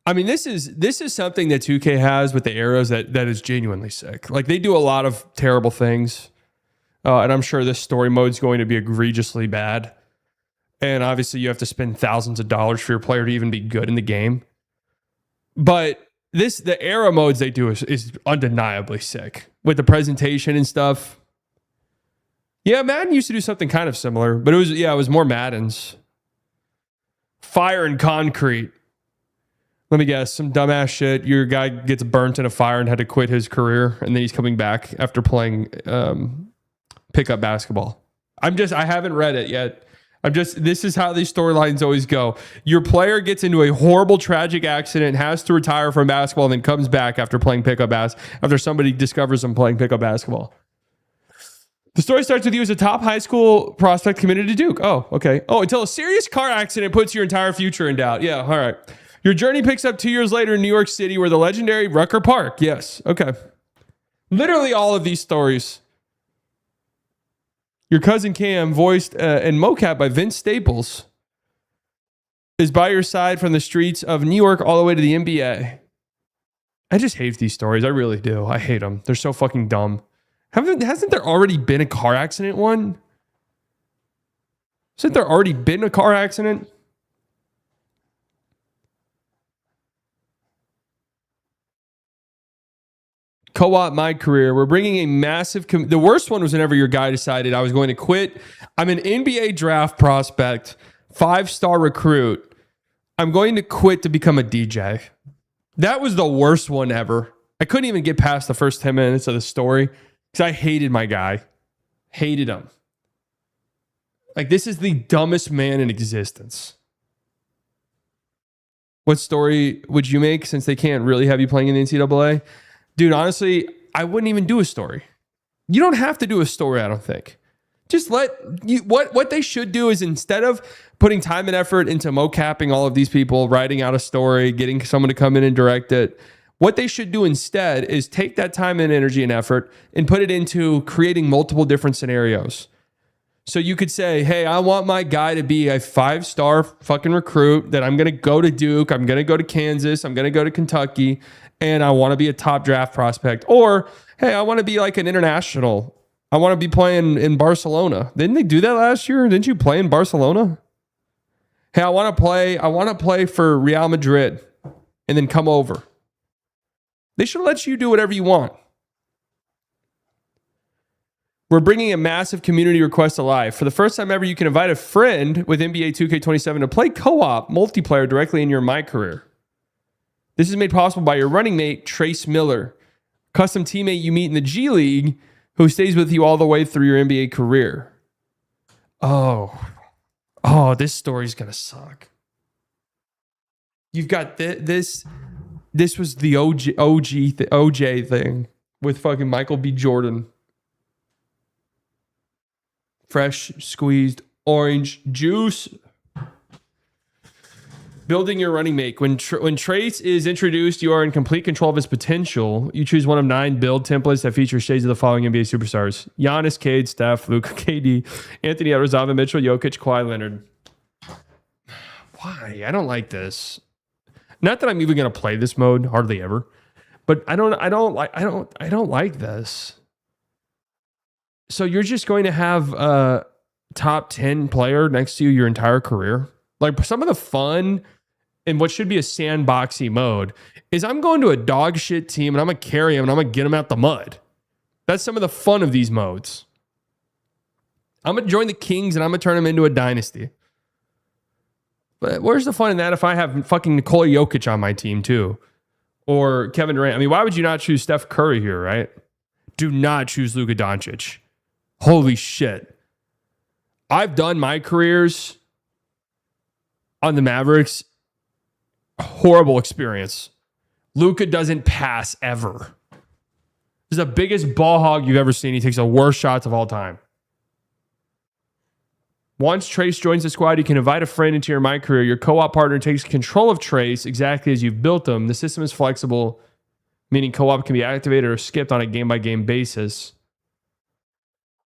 I mean, this is something that 2K has with the arrows that is genuinely sick. Like, they do a lot of terrible things, and I'm sure this story mode is going to be egregiously bad. And obviously, you have to spend thousands of dollars for your player to even be good in the game. But the arrow modes they do is undeniably sick with the presentation and stuff. Yeah, Madden used to do something kind of similar, but it was more Madden's. Fire and concrete. Let me guess, some dumbass shit. Your guy gets burnt in a fire and had to quit his career, and then he's coming back after playing pickup basketball. I haven't read it yet. This is how these storylines always go. Your player gets into a horrible, tragic accident, has to retire from basketball, and then comes back after playing pickup after somebody discovers him playing pickup basketball. The story starts with you as a top high school prospect committed to Duke. Oh, okay. Oh, until a serious car accident puts your entire future in doubt. Yeah, all right. Your journey picks up 2 years later in New York City, where the legendary Rucker Park. Yes, okay. Literally all of these stories. Your cousin Cam, voiced and mocap by Vince Staples, is by your side from the streets of New York all the way to the NBA. I just hate these stories. I really do. I hate them. They're so fucking dumb. Hasn't there already been a car accident one? Hasn't there already been a car accident? Co-op my career. We're bringing a massive... the worst one was whenever your guy decided I was going to quit. I'm an NBA draft prospect, 5-star recruit. I'm going to quit to become a DJ. That was the worst one ever. I couldn't even get past the first 10 minutes of the story because I hated my guy. Hated him. Like, this is the dumbest man in existence. What story would you make since they can't really have you playing in the NCAA? Dude, honestly, I wouldn't even do a story. You don't have to do a story, I don't think. Just what they should do is, instead of putting time and effort into mocapping all of these people, writing out a story, getting someone to come in and direct it, what they should do instead is take that time and energy and effort and put it into creating multiple different scenarios. So you could say, hey, I want my guy to be a 5-star fucking recruit, that I'm going to go to Duke, I'm going to go to Kansas, I'm going to go to Kentucky, and I want to be a top draft prospect. Or, hey, I want to be like an international. I want to be playing in Barcelona. Didn't they do that last year? Didn't you play in Barcelona? Hey, I want to play for Real Madrid and then come over. They should let you do whatever you want. We're bringing a massive community request alive. For the first time ever, you can invite a friend with NBA 2K27 to play co-op multiplayer directly in your My Career. This is made possible by your running mate, Trace Miller, custom teammate you meet in the G League who stays with you all the way through your NBA career. Oh, this story's going to suck. You've got this was the OJ thing with fucking Michael B. Jordan. Fresh squeezed orange juice. Building your running mate. When Trace is introduced, you are in complete control of his potential. You choose one of 9 build templates that feature shades of the following NBA superstars: Giannis, Cade, Steph, Luka, KD, Anthony Edwards, Donovan Mitchell, Jokic, Kawhi Leonard. Why? I don't like this. Not that I'm even going to play this mode, hardly ever. But I don't like this. So you're just going to have a top 10 player next to you your entire career? Like, some of the fun in what should be a sandboxy mode is I'm going to a dog shit team and I'm going to carry him and I'm going to get him out the mud. That's some of the fun of these modes. I'm going to join the Kings and I'm going to turn them into a dynasty. But where's the fun in that if I have fucking Nikola Jokic on my team too? Or Kevin Durant? I mean, why would you not choose Steph Curry here, right? Do not choose Luka Doncic. Holy shit. I've done my careers on the Mavericks. Horrible experience. Luka doesn't pass ever. He's the biggest ball hog you've ever seen. He takes the worst shots of all time. Once Trace joins the squad, you can invite a friend into your My Career. Your co-op partner takes control of Trace exactly as you've built them. The system is flexible, meaning co-op can be activated or skipped on a game-by-game basis.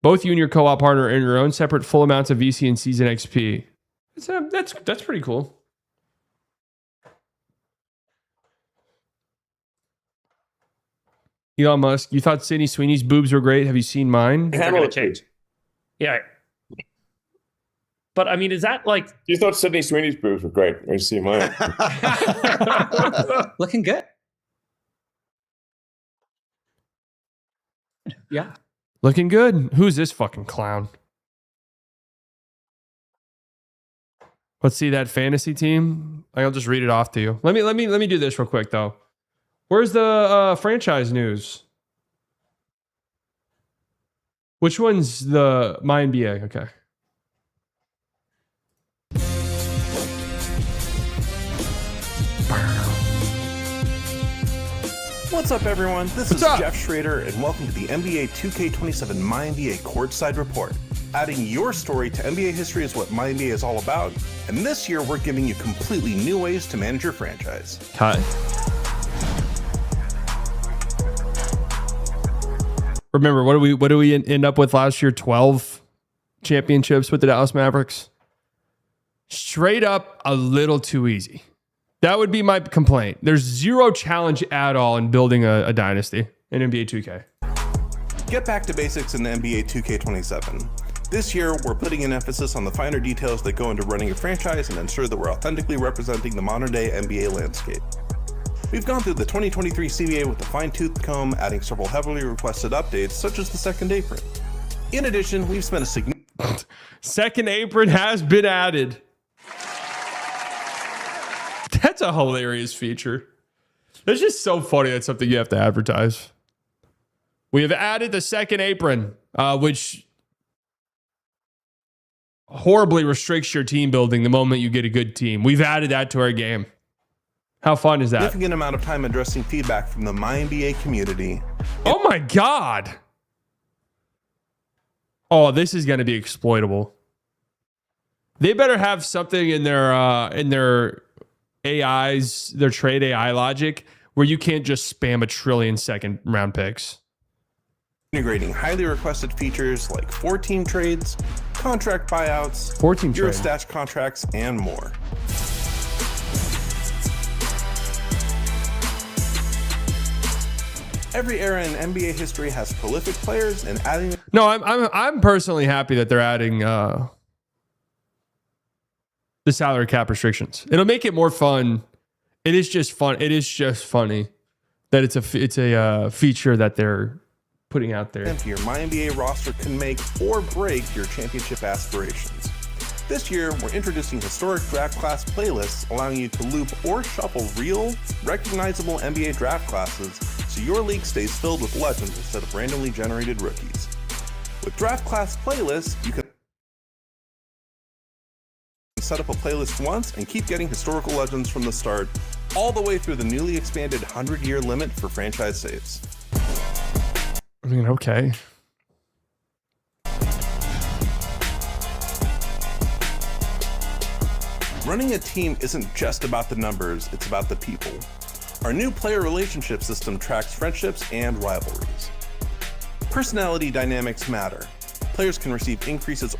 Both you and your co-op partner earn your own separate full amounts of VC and season XP. That's pretty cool. Elon Musk, you thought Sydney Sweeney's boobs were great. Have you seen mine? They're going to change. Yeah. But I mean, is that like... You thought Sydney Sweeney's boobs were great. I see mine. Looking good. Yeah. Looking good. Who's this fucking clown? Let's see that fantasy team. I'll just read it off to you. Let me do this real quick though. Where's the franchise news? Which one's my NBA? Okay. What's up, everyone? This is Jeff Schrader, and welcome to the NBA 2K27 My NBA Courtside Report. Adding your story to NBA history is what My NBA is all about, and this year we're giving you completely new ways to manage your franchise. Hi. Remember, what do we end up with last year? 12 championships with the Dallas Mavericks. Straight up a little too easy. That would be my complaint. There's zero challenge at all in building a dynasty in NBA 2K. Get back to basics in the NBA 2K27. This year, we're putting an emphasis on the finer details that go into running a franchise and ensure that we're authentically representing the modern-day NBA landscape. We've gone through the 2023 CBA with a fine-tooth comb, adding several heavily requested updates, such as the second apron. In addition, we've spent a significant... Second apron has been added. That's a hilarious feature. It's just so funny. That's something you have to advertise. We have added the second apron, which horribly restricts your team building the moment you get a good team. We've added that to our game. How fun is that? Significant amount of time addressing feedback from the MyNBA community. Oh my God. Oh, this is going to be exploitable. They better have something in their AIs, their trade AI logic, where you can't just spam a trillion second round picks. Integrating highly requested features like 14 trades, contract buyouts, 14 Euro trade. stash contracts, and more. Every era in NBA history has prolific players, and adding... No, I'm personally happy that they're adding the salary cap restrictions. It'll make it more fun. It is just fun. It is just funny that it's a feature that they're putting out there. Your MyNBA roster can make or break your championship aspirations. This year, we're introducing historic draft class playlists, allowing you to loop or shuffle real, recognizable NBA draft classes so your league stays filled with legends instead of randomly generated rookies. With draft class playlists, you can set up a playlist once and keep getting historical legends from the start, all the way through the newly expanded 100-year limit for franchise saves. I mean, okay. Running a team isn't just about the numbers, it's about the people. Our new player relationship system tracks friendships and rivalries. Personality dynamics matter. Players can receive increases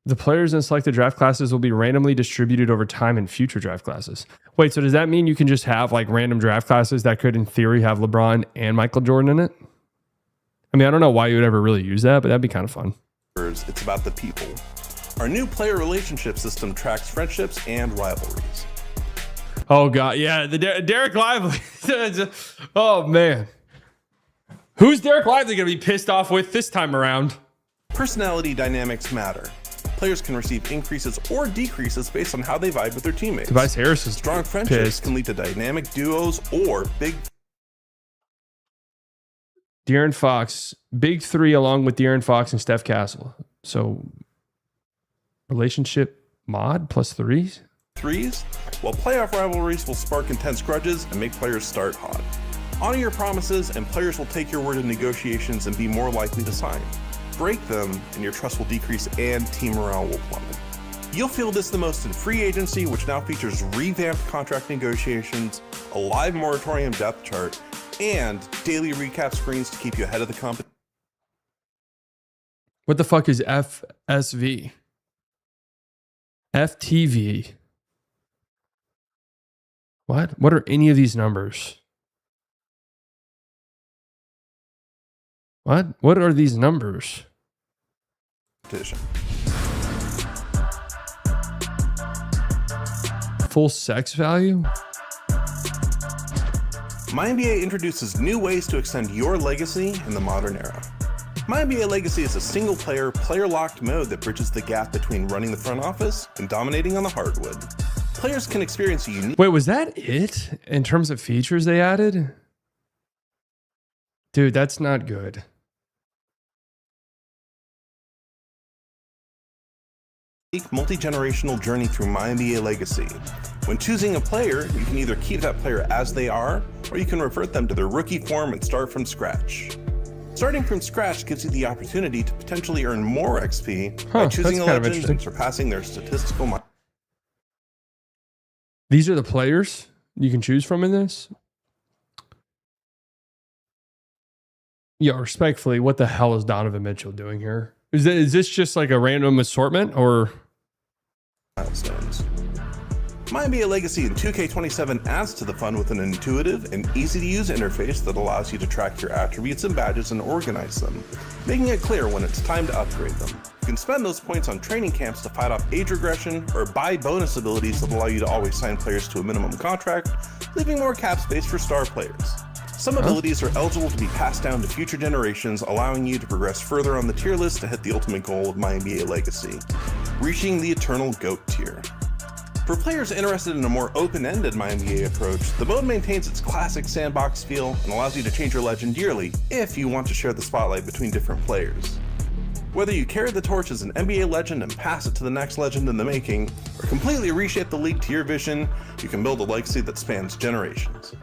The players in selected draft classes will be randomly distributed over time in future draft classes. Wait, so does that mean you can just have like random draft classes that could in theory have LeBron and Michael Jordan in it? I mean, I don't know why you would ever really use that, but that'd be kind of fun. It's about the people. Our new player relationship system tracks friendships and rivalries. Oh God, yeah, the Derek Lively. Oh man, who's Derek Lively gonna be pissed off with this time around? Personality dynamics matter. Players can receive increases or decreases based on how they vibe with their teammates. Tobias Harris is strong friendships pissed. Can lead to dynamic duos or big. De'Aaron Fox, big three along with De'Aaron Fox and Steph Castle. So relationship mod plus threes? Threes, while playoff rivalries will spark intense grudges and make players start hot. Honor your promises and players will take your word in negotiations and be more likely to sign. Break them and your trust will decrease and team morale will plummet. You'll feel this the most in free agency, which now features revamped contract negotiations, a live moratorium depth chart, and daily recap screens to keep you ahead of the competition. What the fuck is FSV? FTV. What? What are any of these numbers? What? What are these numbers? Full sex value? MyNBA introduces new ways to extend your legacy in the modern era. MyNBA Legacy is a single-player, player-locked mode that bridges the gap between running the front office and dominating on the hardwood. Players can experience a unique... Wait, was that it in terms of features they added? Dude, that's not good. multi-generational journey through MyNBA Legacy. When choosing a player, you can either keep that player as they are, or you can revert them to their rookie form and start from scratch. Starting from scratch gives you the opportunity to potentially earn more XP by choosing a legend and surpassing their statistical... These are the players you can choose from in this? Yeah, respectfully, what the hell is Donovan Mitchell doing here? Is this just like a random assortment or... milestones. MyNBA Legacy in 2K27 adds to the fun with an intuitive and easy-to-use interface that allows you to track your attributes and badges and organize them, making it clear when it's time to upgrade them. You can spend those points on training camps to fight off age regression or buy bonus abilities that allow you to always sign players to a minimum contract, leaving more cap space for star players. Some abilities are eligible to be passed down to future generations, allowing you to progress further on the tier list to hit the ultimate goal of MyNBA Legacy, reaching the eternal GOAT tier. For players interested in a more open-ended MyNBA approach, the mode maintains its classic sandbox feel and allows you to change your legend yearly if you want to share the spotlight between different players. Whether you carry the torch as an NBA legend and pass it to the next legend in the making, or completely reshape the league to your vision, you can build a legacy that spans generations.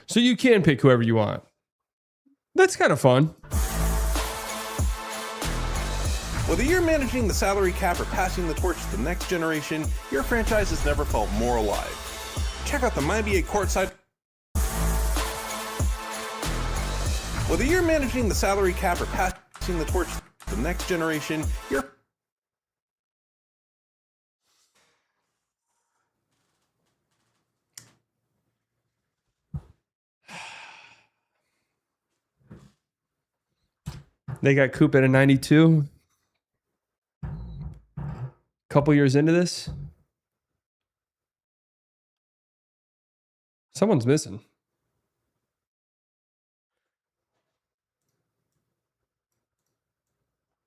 So you can pick whoever you want. That's kind of fun. Whether you're managing the salary cap or passing the torch to the next generation, your franchise has never felt more alive. Check out the MyNBA Courtside. Whether you're managing the salary cap or passing the torch to the next generation, your They got Coop at a 92. Couple years into this. Someone's missing.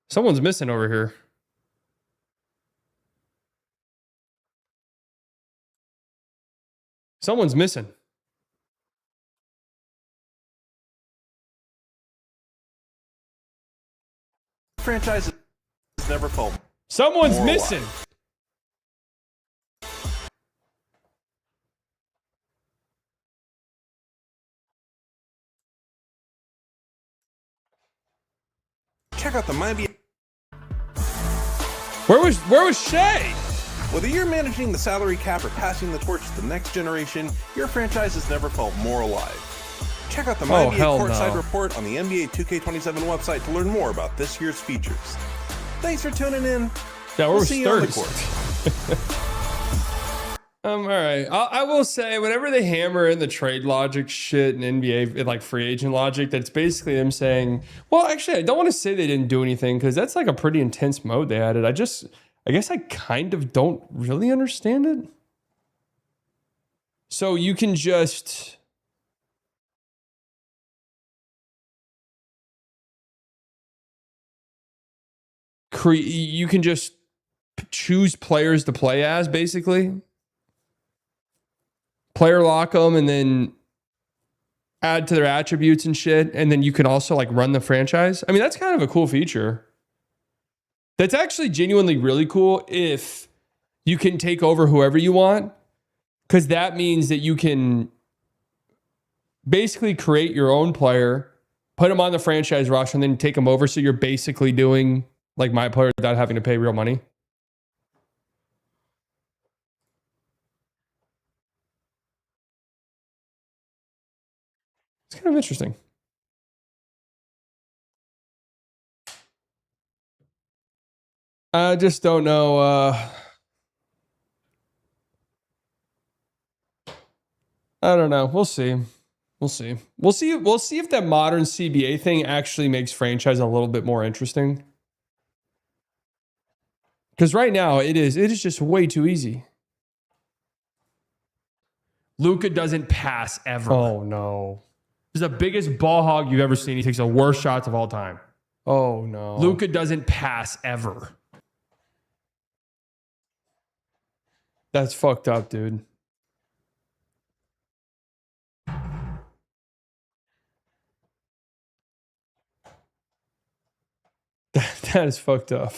Someone's missing over here. Someone's missing. franchise has never felt. Someone's missing. Check out the MyNBA. Where was Shea? Whether you're managing the salary cap or passing the torch to the next generation, your franchise has never felt more alive. Check out the MyNBA Courtside report on the NBA 2K27 website to learn more about this year's features. Thanks for tuning in. Yeah, we'll see you on the court. All right. I will say, whenever they hammer in the trade logic shit and NBA, like free agent logic, that's basically them saying, well, actually, I don't want to say they didn't do anything because that's like a pretty intense mode they added. I guess I kind of don't really understand it. So you can just... you can just choose players to play as, basically. Player lock them and then add to their attributes and shit. And then you can also like run the franchise. I mean, that's kind of a cool feature. That's actually genuinely really cool if you can take over whoever you want. Because that means that you can basically create your own player, put them on the franchise roster, and then take them over. So you're basically doing like my player without having to pay real money. It's kind of interesting. I just don't know. I don't know. We'll see. We'll see. We'll see if that modern CBA thing actually makes franchise a little bit more interesting. Because right now it is just way too easy. Luka doesn't pass ever. Oh no. He's the biggest ball hog you've ever seen. He takes the worst shots of all time. Oh no. Luka doesn't pass ever. That's fucked up, dude. That is fucked up.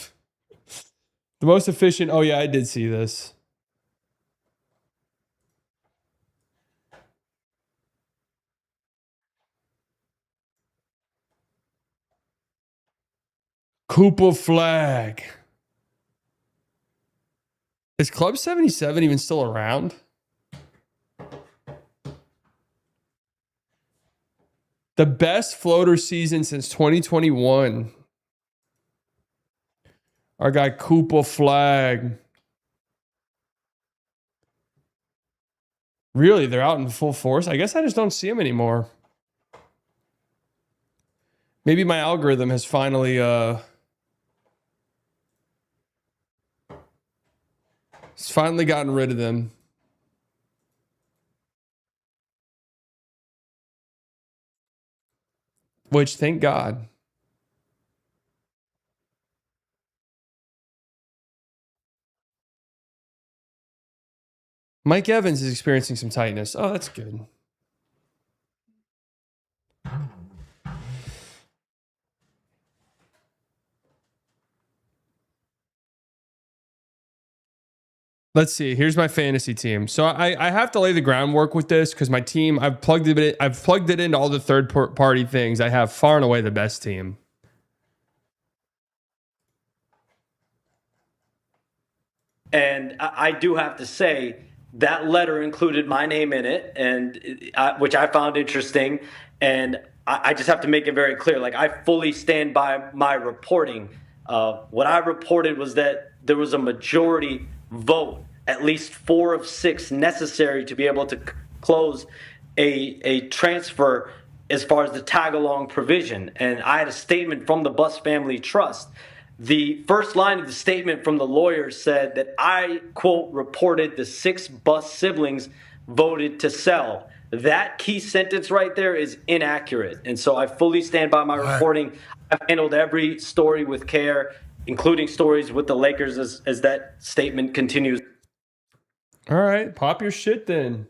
The most efficient. Oh yeah, I did see this. Koopa flag. Is Club 77 even still around? The best floater season since 2021. Our guy Koopa flag. Really? They're out in full force? I guess I just don't see them anymore. Maybe my algorithm has finally it's finally gotten rid of them. Which, thank God. Mike Evans is experiencing some tightness. Oh, that's good. Let's see. Here's my fantasy team. So I have to lay the groundwork with this because my team, I've plugged it into all the third party things. I have far and away the best team. And I do have to say that letter included my name in it, and which I found interesting. And I just have to make it very clear. Like, I fully stand by my reporting. What I reported was that there was a majority vote, at least 4 of 6 necessary to be able to close a transfer as far as the tag along provision. And I had a statement from the Bus Family Trust. The first line of the statement from the lawyer said that I, quote, reported the 6 Bus siblings voted to sell. That key sentence right there is inaccurate. And so I fully stand by my reporting. I've handled every story with care, including stories with the Lakers as that statement continues. All right, pop your shit then.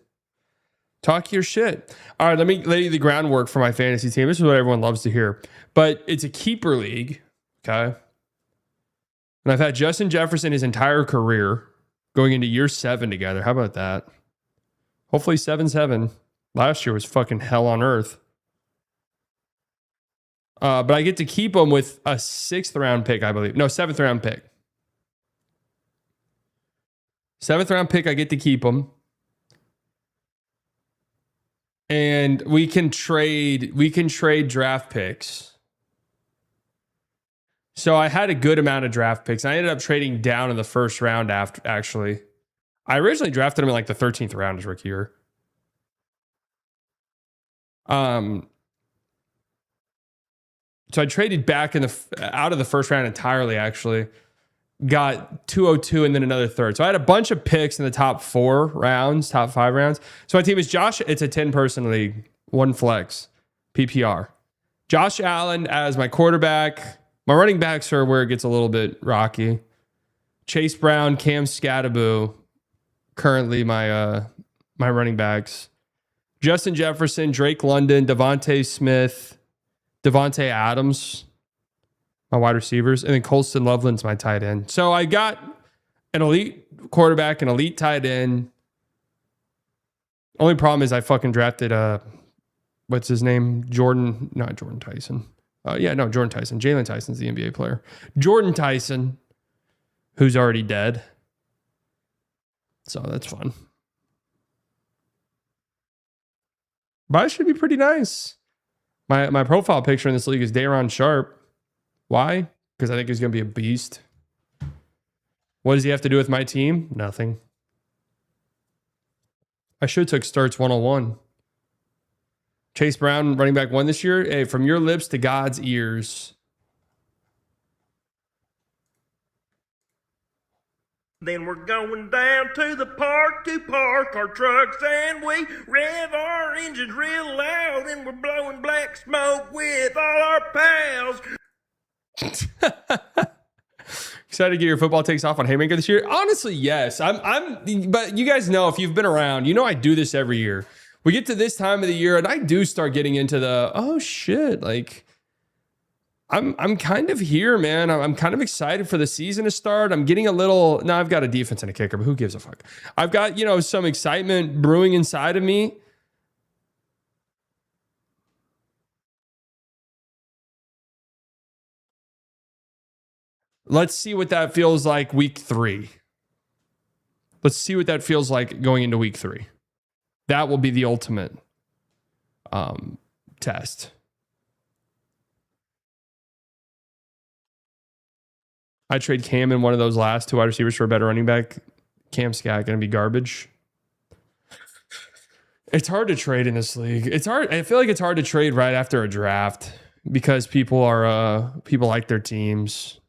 Talk your shit. All right, let me lay you the groundwork for my fantasy team. This is what everyone loves to hear. But it's a keeper league, okay? And I've had Justin Jefferson his entire career going into year 7 together. How about that? Hopefully 7-7. Last year was fucking hell on earth. But I get to keep him with a 6th round pick, I believe. No, 7th round pick. 7th round pick, I get to keep him. And we can trade draft picks. So I had a good amount of draft picks. I ended up trading down in the first round actually. I originally drafted him in like the 13th round his rookie year. So I traded back out of the first round entirely, actually. Got 202 and then another third. So I had a bunch of picks in the top 4 rounds, top 5 rounds. So my team is Josh. It's a 10-person league, 1 flex, PPR. Josh Allen as my quarterback. My running backs are where it gets a little bit rocky. Chase Brown, Cam Scattaboo, currently my running backs. Justin Jefferson, Drake London, Devontae Smith, Devontae Adams, my wide receivers, and then Colston Loveland's my tight end. So I got an elite quarterback, an elite tight end. Only problem is I fucking drafted what's his name? Jordan Tyson. Jordan Tyson. Jalen Tyson's the NBA player. Jordan Tyson, who's already dead. So that's fun. But it should be pretty nice. My profile picture in this league is Daron Sharp. Why? Because I think he's going to be a beast. What does he have to do with my team? Nothing. I should have took Sturts 101. Chase Brown, running back 1 this year. Hey, from your lips to God's ears. Then we're going down to the park to park our trucks, and we rev our engines real loud, and we're blowing black smoke with all our pals. Excited to get your football takes off on Haymaker this year? Honestly, yes. But you guys know, if you've been around, you know I do this every year. We get to this time of the year, and I do start getting into the, oh shit, like I'm kind of here, man. I'm kind of excited for the season to start. I'm getting a little, no, I've got a defense and a kicker, but who gives a fuck? I've got, some excitement brewing inside of me. Let's see what that feels like week 3. Let's see what that feels like going into week 3. That will be the ultimate test. I trade Cam in one of those last 2 wide receivers for a better running back. Cam Scott going to be garbage. It's hard to trade in this league. It's hard. I feel like it's hard to trade right after a draft because people like their teams.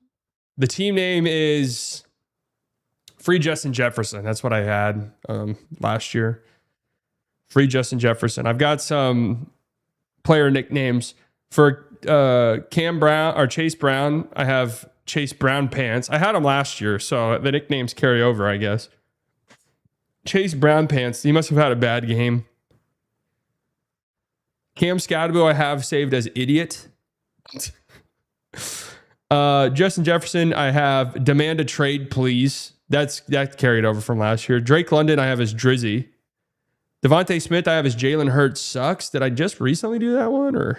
The team name is Free Justin Jefferson. That's what I had last year. Free Justin Jefferson. I've got some player nicknames for Cam Brown or Chase Brown. I have Chase Brown Pants. I had him last year, so the nicknames carry over, I guess. Chase Brown Pants. He must have had a bad game. Cam Scadaboo I have saved as Idiot. Justin Jefferson I have Demand a Trade Please. That carried over from last year. Drake London I have as Drizzy. Devontae Smith I have as Jalen Hurts Sucks. Did I just recently do that one? Or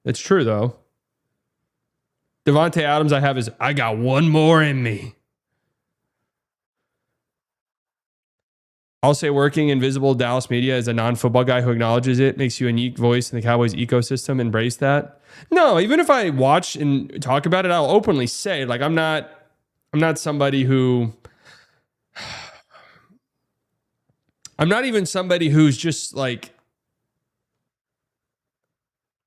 it's true though. Devontae Adams I have as I got one more in me. I'll say working invisible Dallas media as a non-football guy who acknowledges it makes you a unique voice in the Cowboys ecosystem. Embrace that. No, even if I watch and talk about it, I'll openly say, like, I'm not somebody who, I'm not even somebody who's just like,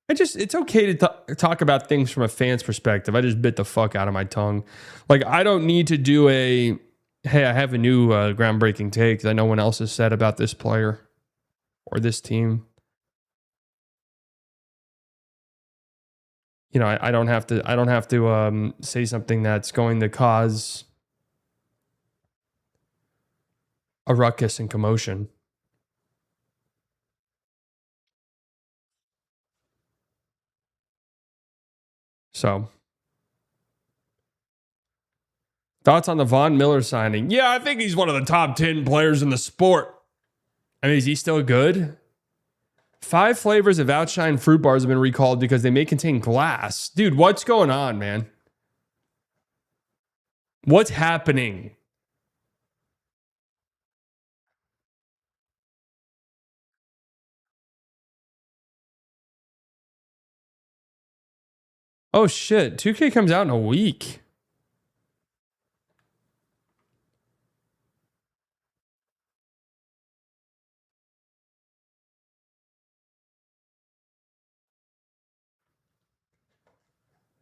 it's okay to talk about things from a fan's perspective. I just bit the fuck out of my tongue. Like, I don't need to do hey, I have a new groundbreaking take that no one else has said about this player or this team. I don't have to say something that's going to cause a ruckus and commotion. So, thoughts on the Von Miller signing? Yeah, I think he's one of the top 10 players in the sport. I mean, is he still good? 5 flavors of Outshine fruit bars have been recalled because they may contain glass. Dude, what's going on, man? What's happening? Oh shit, 2K comes out in a week.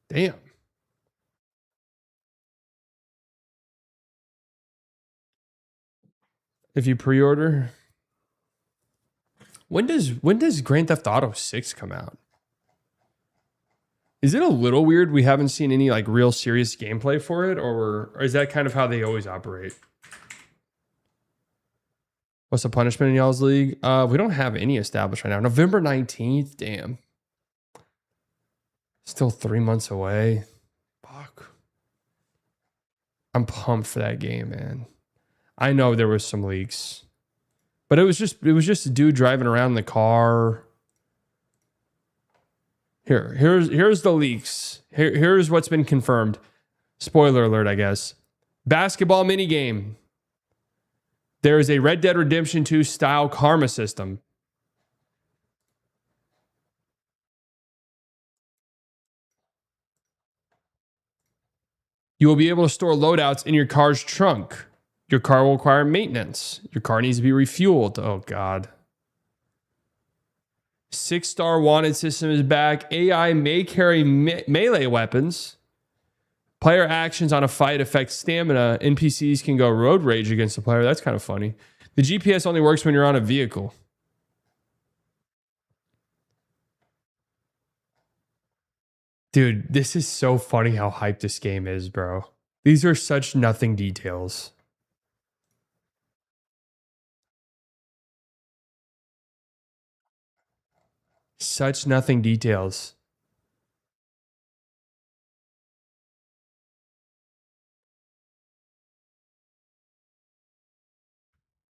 Damn. If you pre-order, when does Grand Theft Auto 6 come out? Is it a little weird we haven't seen any like real serious gameplay for it, or is that kind of how they always operate? What's the punishment in y'all's league? We don't have any established right now. November 19th, damn. Still 3 months away. Fuck. I'm pumped for that game, man. I know there was some leaks, but it was just a dude driving around in the car. Here's the leaks. Here's what's been confirmed. Spoiler alert, I guess. Basketball minigame. There is a Red Dead Redemption 2 style karma system. You will be able to store loadouts in your car's trunk. Your car will require maintenance. Your car needs to be refueled. Oh, God. 6-star wanted system is back. AI may carry melee weapons. Player actions on a fight affect stamina. NPCs can go road rage against the player. That's kind of funny. The GPS only works when you're on a vehicle. Dude, this is so funny how hyped this game is, bro. These are such nothing details. Such nothing details.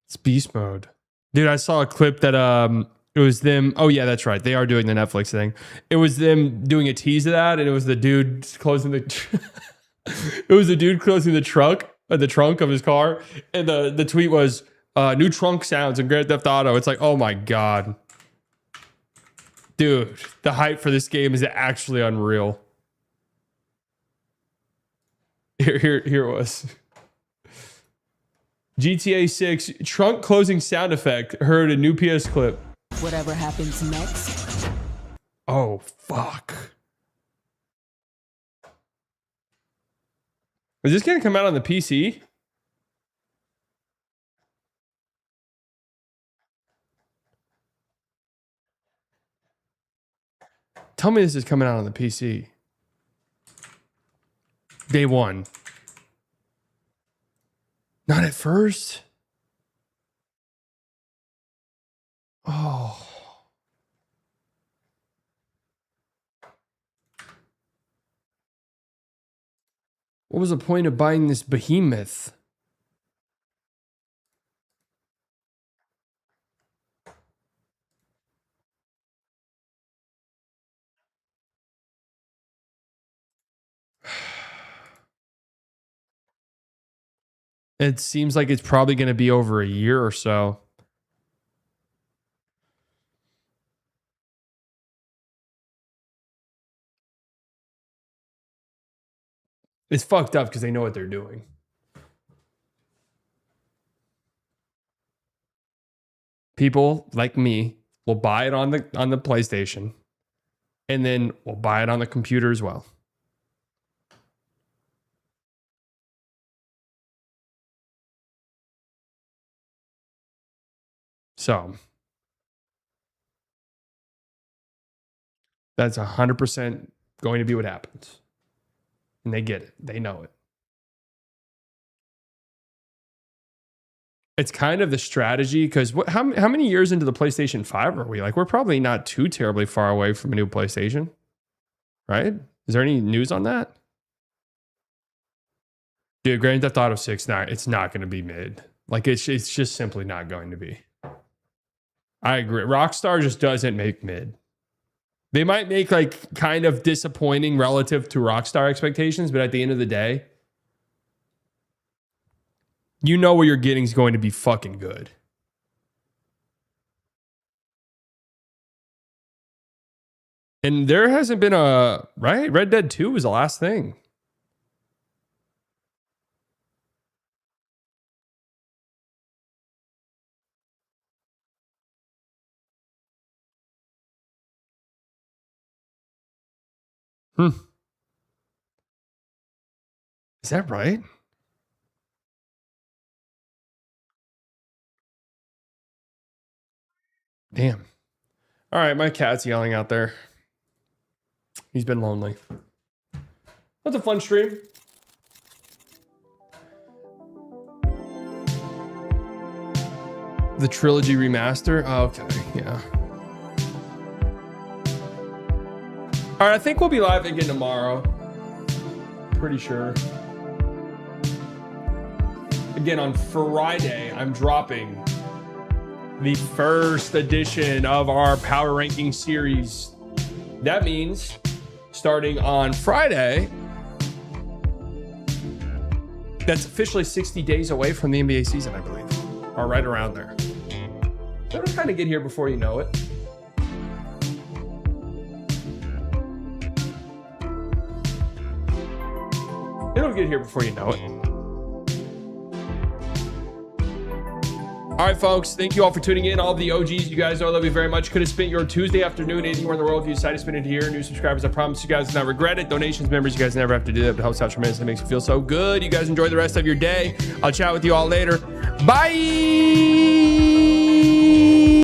It's beast mode. Dude, I saw a clip that it was them. Oh yeah, that's right. They are doing the Netflix thing. It was them doing a tease of that, and it was the dude closing the it was the dude closing the trunk of his car. And the tweet was new trunk sounds in Grand Theft Auto. It's like, oh my God. Dude, the hype for this game is actually unreal. Here it was. GTA 6 trunk closing sound effect. Heard a new PS clip. Whatever happens next. Oh, fuck. Is this going to come out on the PC? Tell me this is coming out on the PC. Day one. Not at first. Oh. What was the point of buying this behemoth? It seems like it's probably going to be over a year or so. It's fucked up because they know what they're doing. People like me will buy it on the PlayStation, and then we'll buy it on the computer as well. So that's 100% going to be what happens. And they get it. They know it. It's kind of the strategy because how many years into the PlayStation 5 are we? Like, we're probably not too terribly far away from a new PlayStation, right? Is there any news on that? Dude, Grand Theft Auto 6, it's not going to be mid. Like, it's just simply not going to be. I agree. Rockstar just doesn't make mid. They might make like kind of disappointing relative to Rockstar expectations, but at the end of the day, you know what you're getting is going to be fucking good. And there hasn't been right? Red Dead 2 was the last thing. Is that right? Damn. All right, my cat's yelling out there. He's been lonely. That's a fun stream. The trilogy remaster? Oh, okay, yeah. All right, I think we'll be live again tomorrow. Pretty sure. Again, on Friday, I'm dropping the first edition of our Power Ranking series. That means starting on Friday, that's officially 60 days away from the NBA season, I believe, or right around there. So it'll kind of get here before you know it. It'll get here before you know it. All right, folks. Thank you all for tuning in. All of the OGs, you guys know I love you very much. Could have spent your Tuesday afternoon anywhere in the world if you decided to spend it here. New subscribers, I promise you guys will not regret it. Donations, members, you guys never have to do that. But it helps out tremendously. It makes you feel so good. You guys enjoy the rest of your day. I'll chat with you all later. Bye.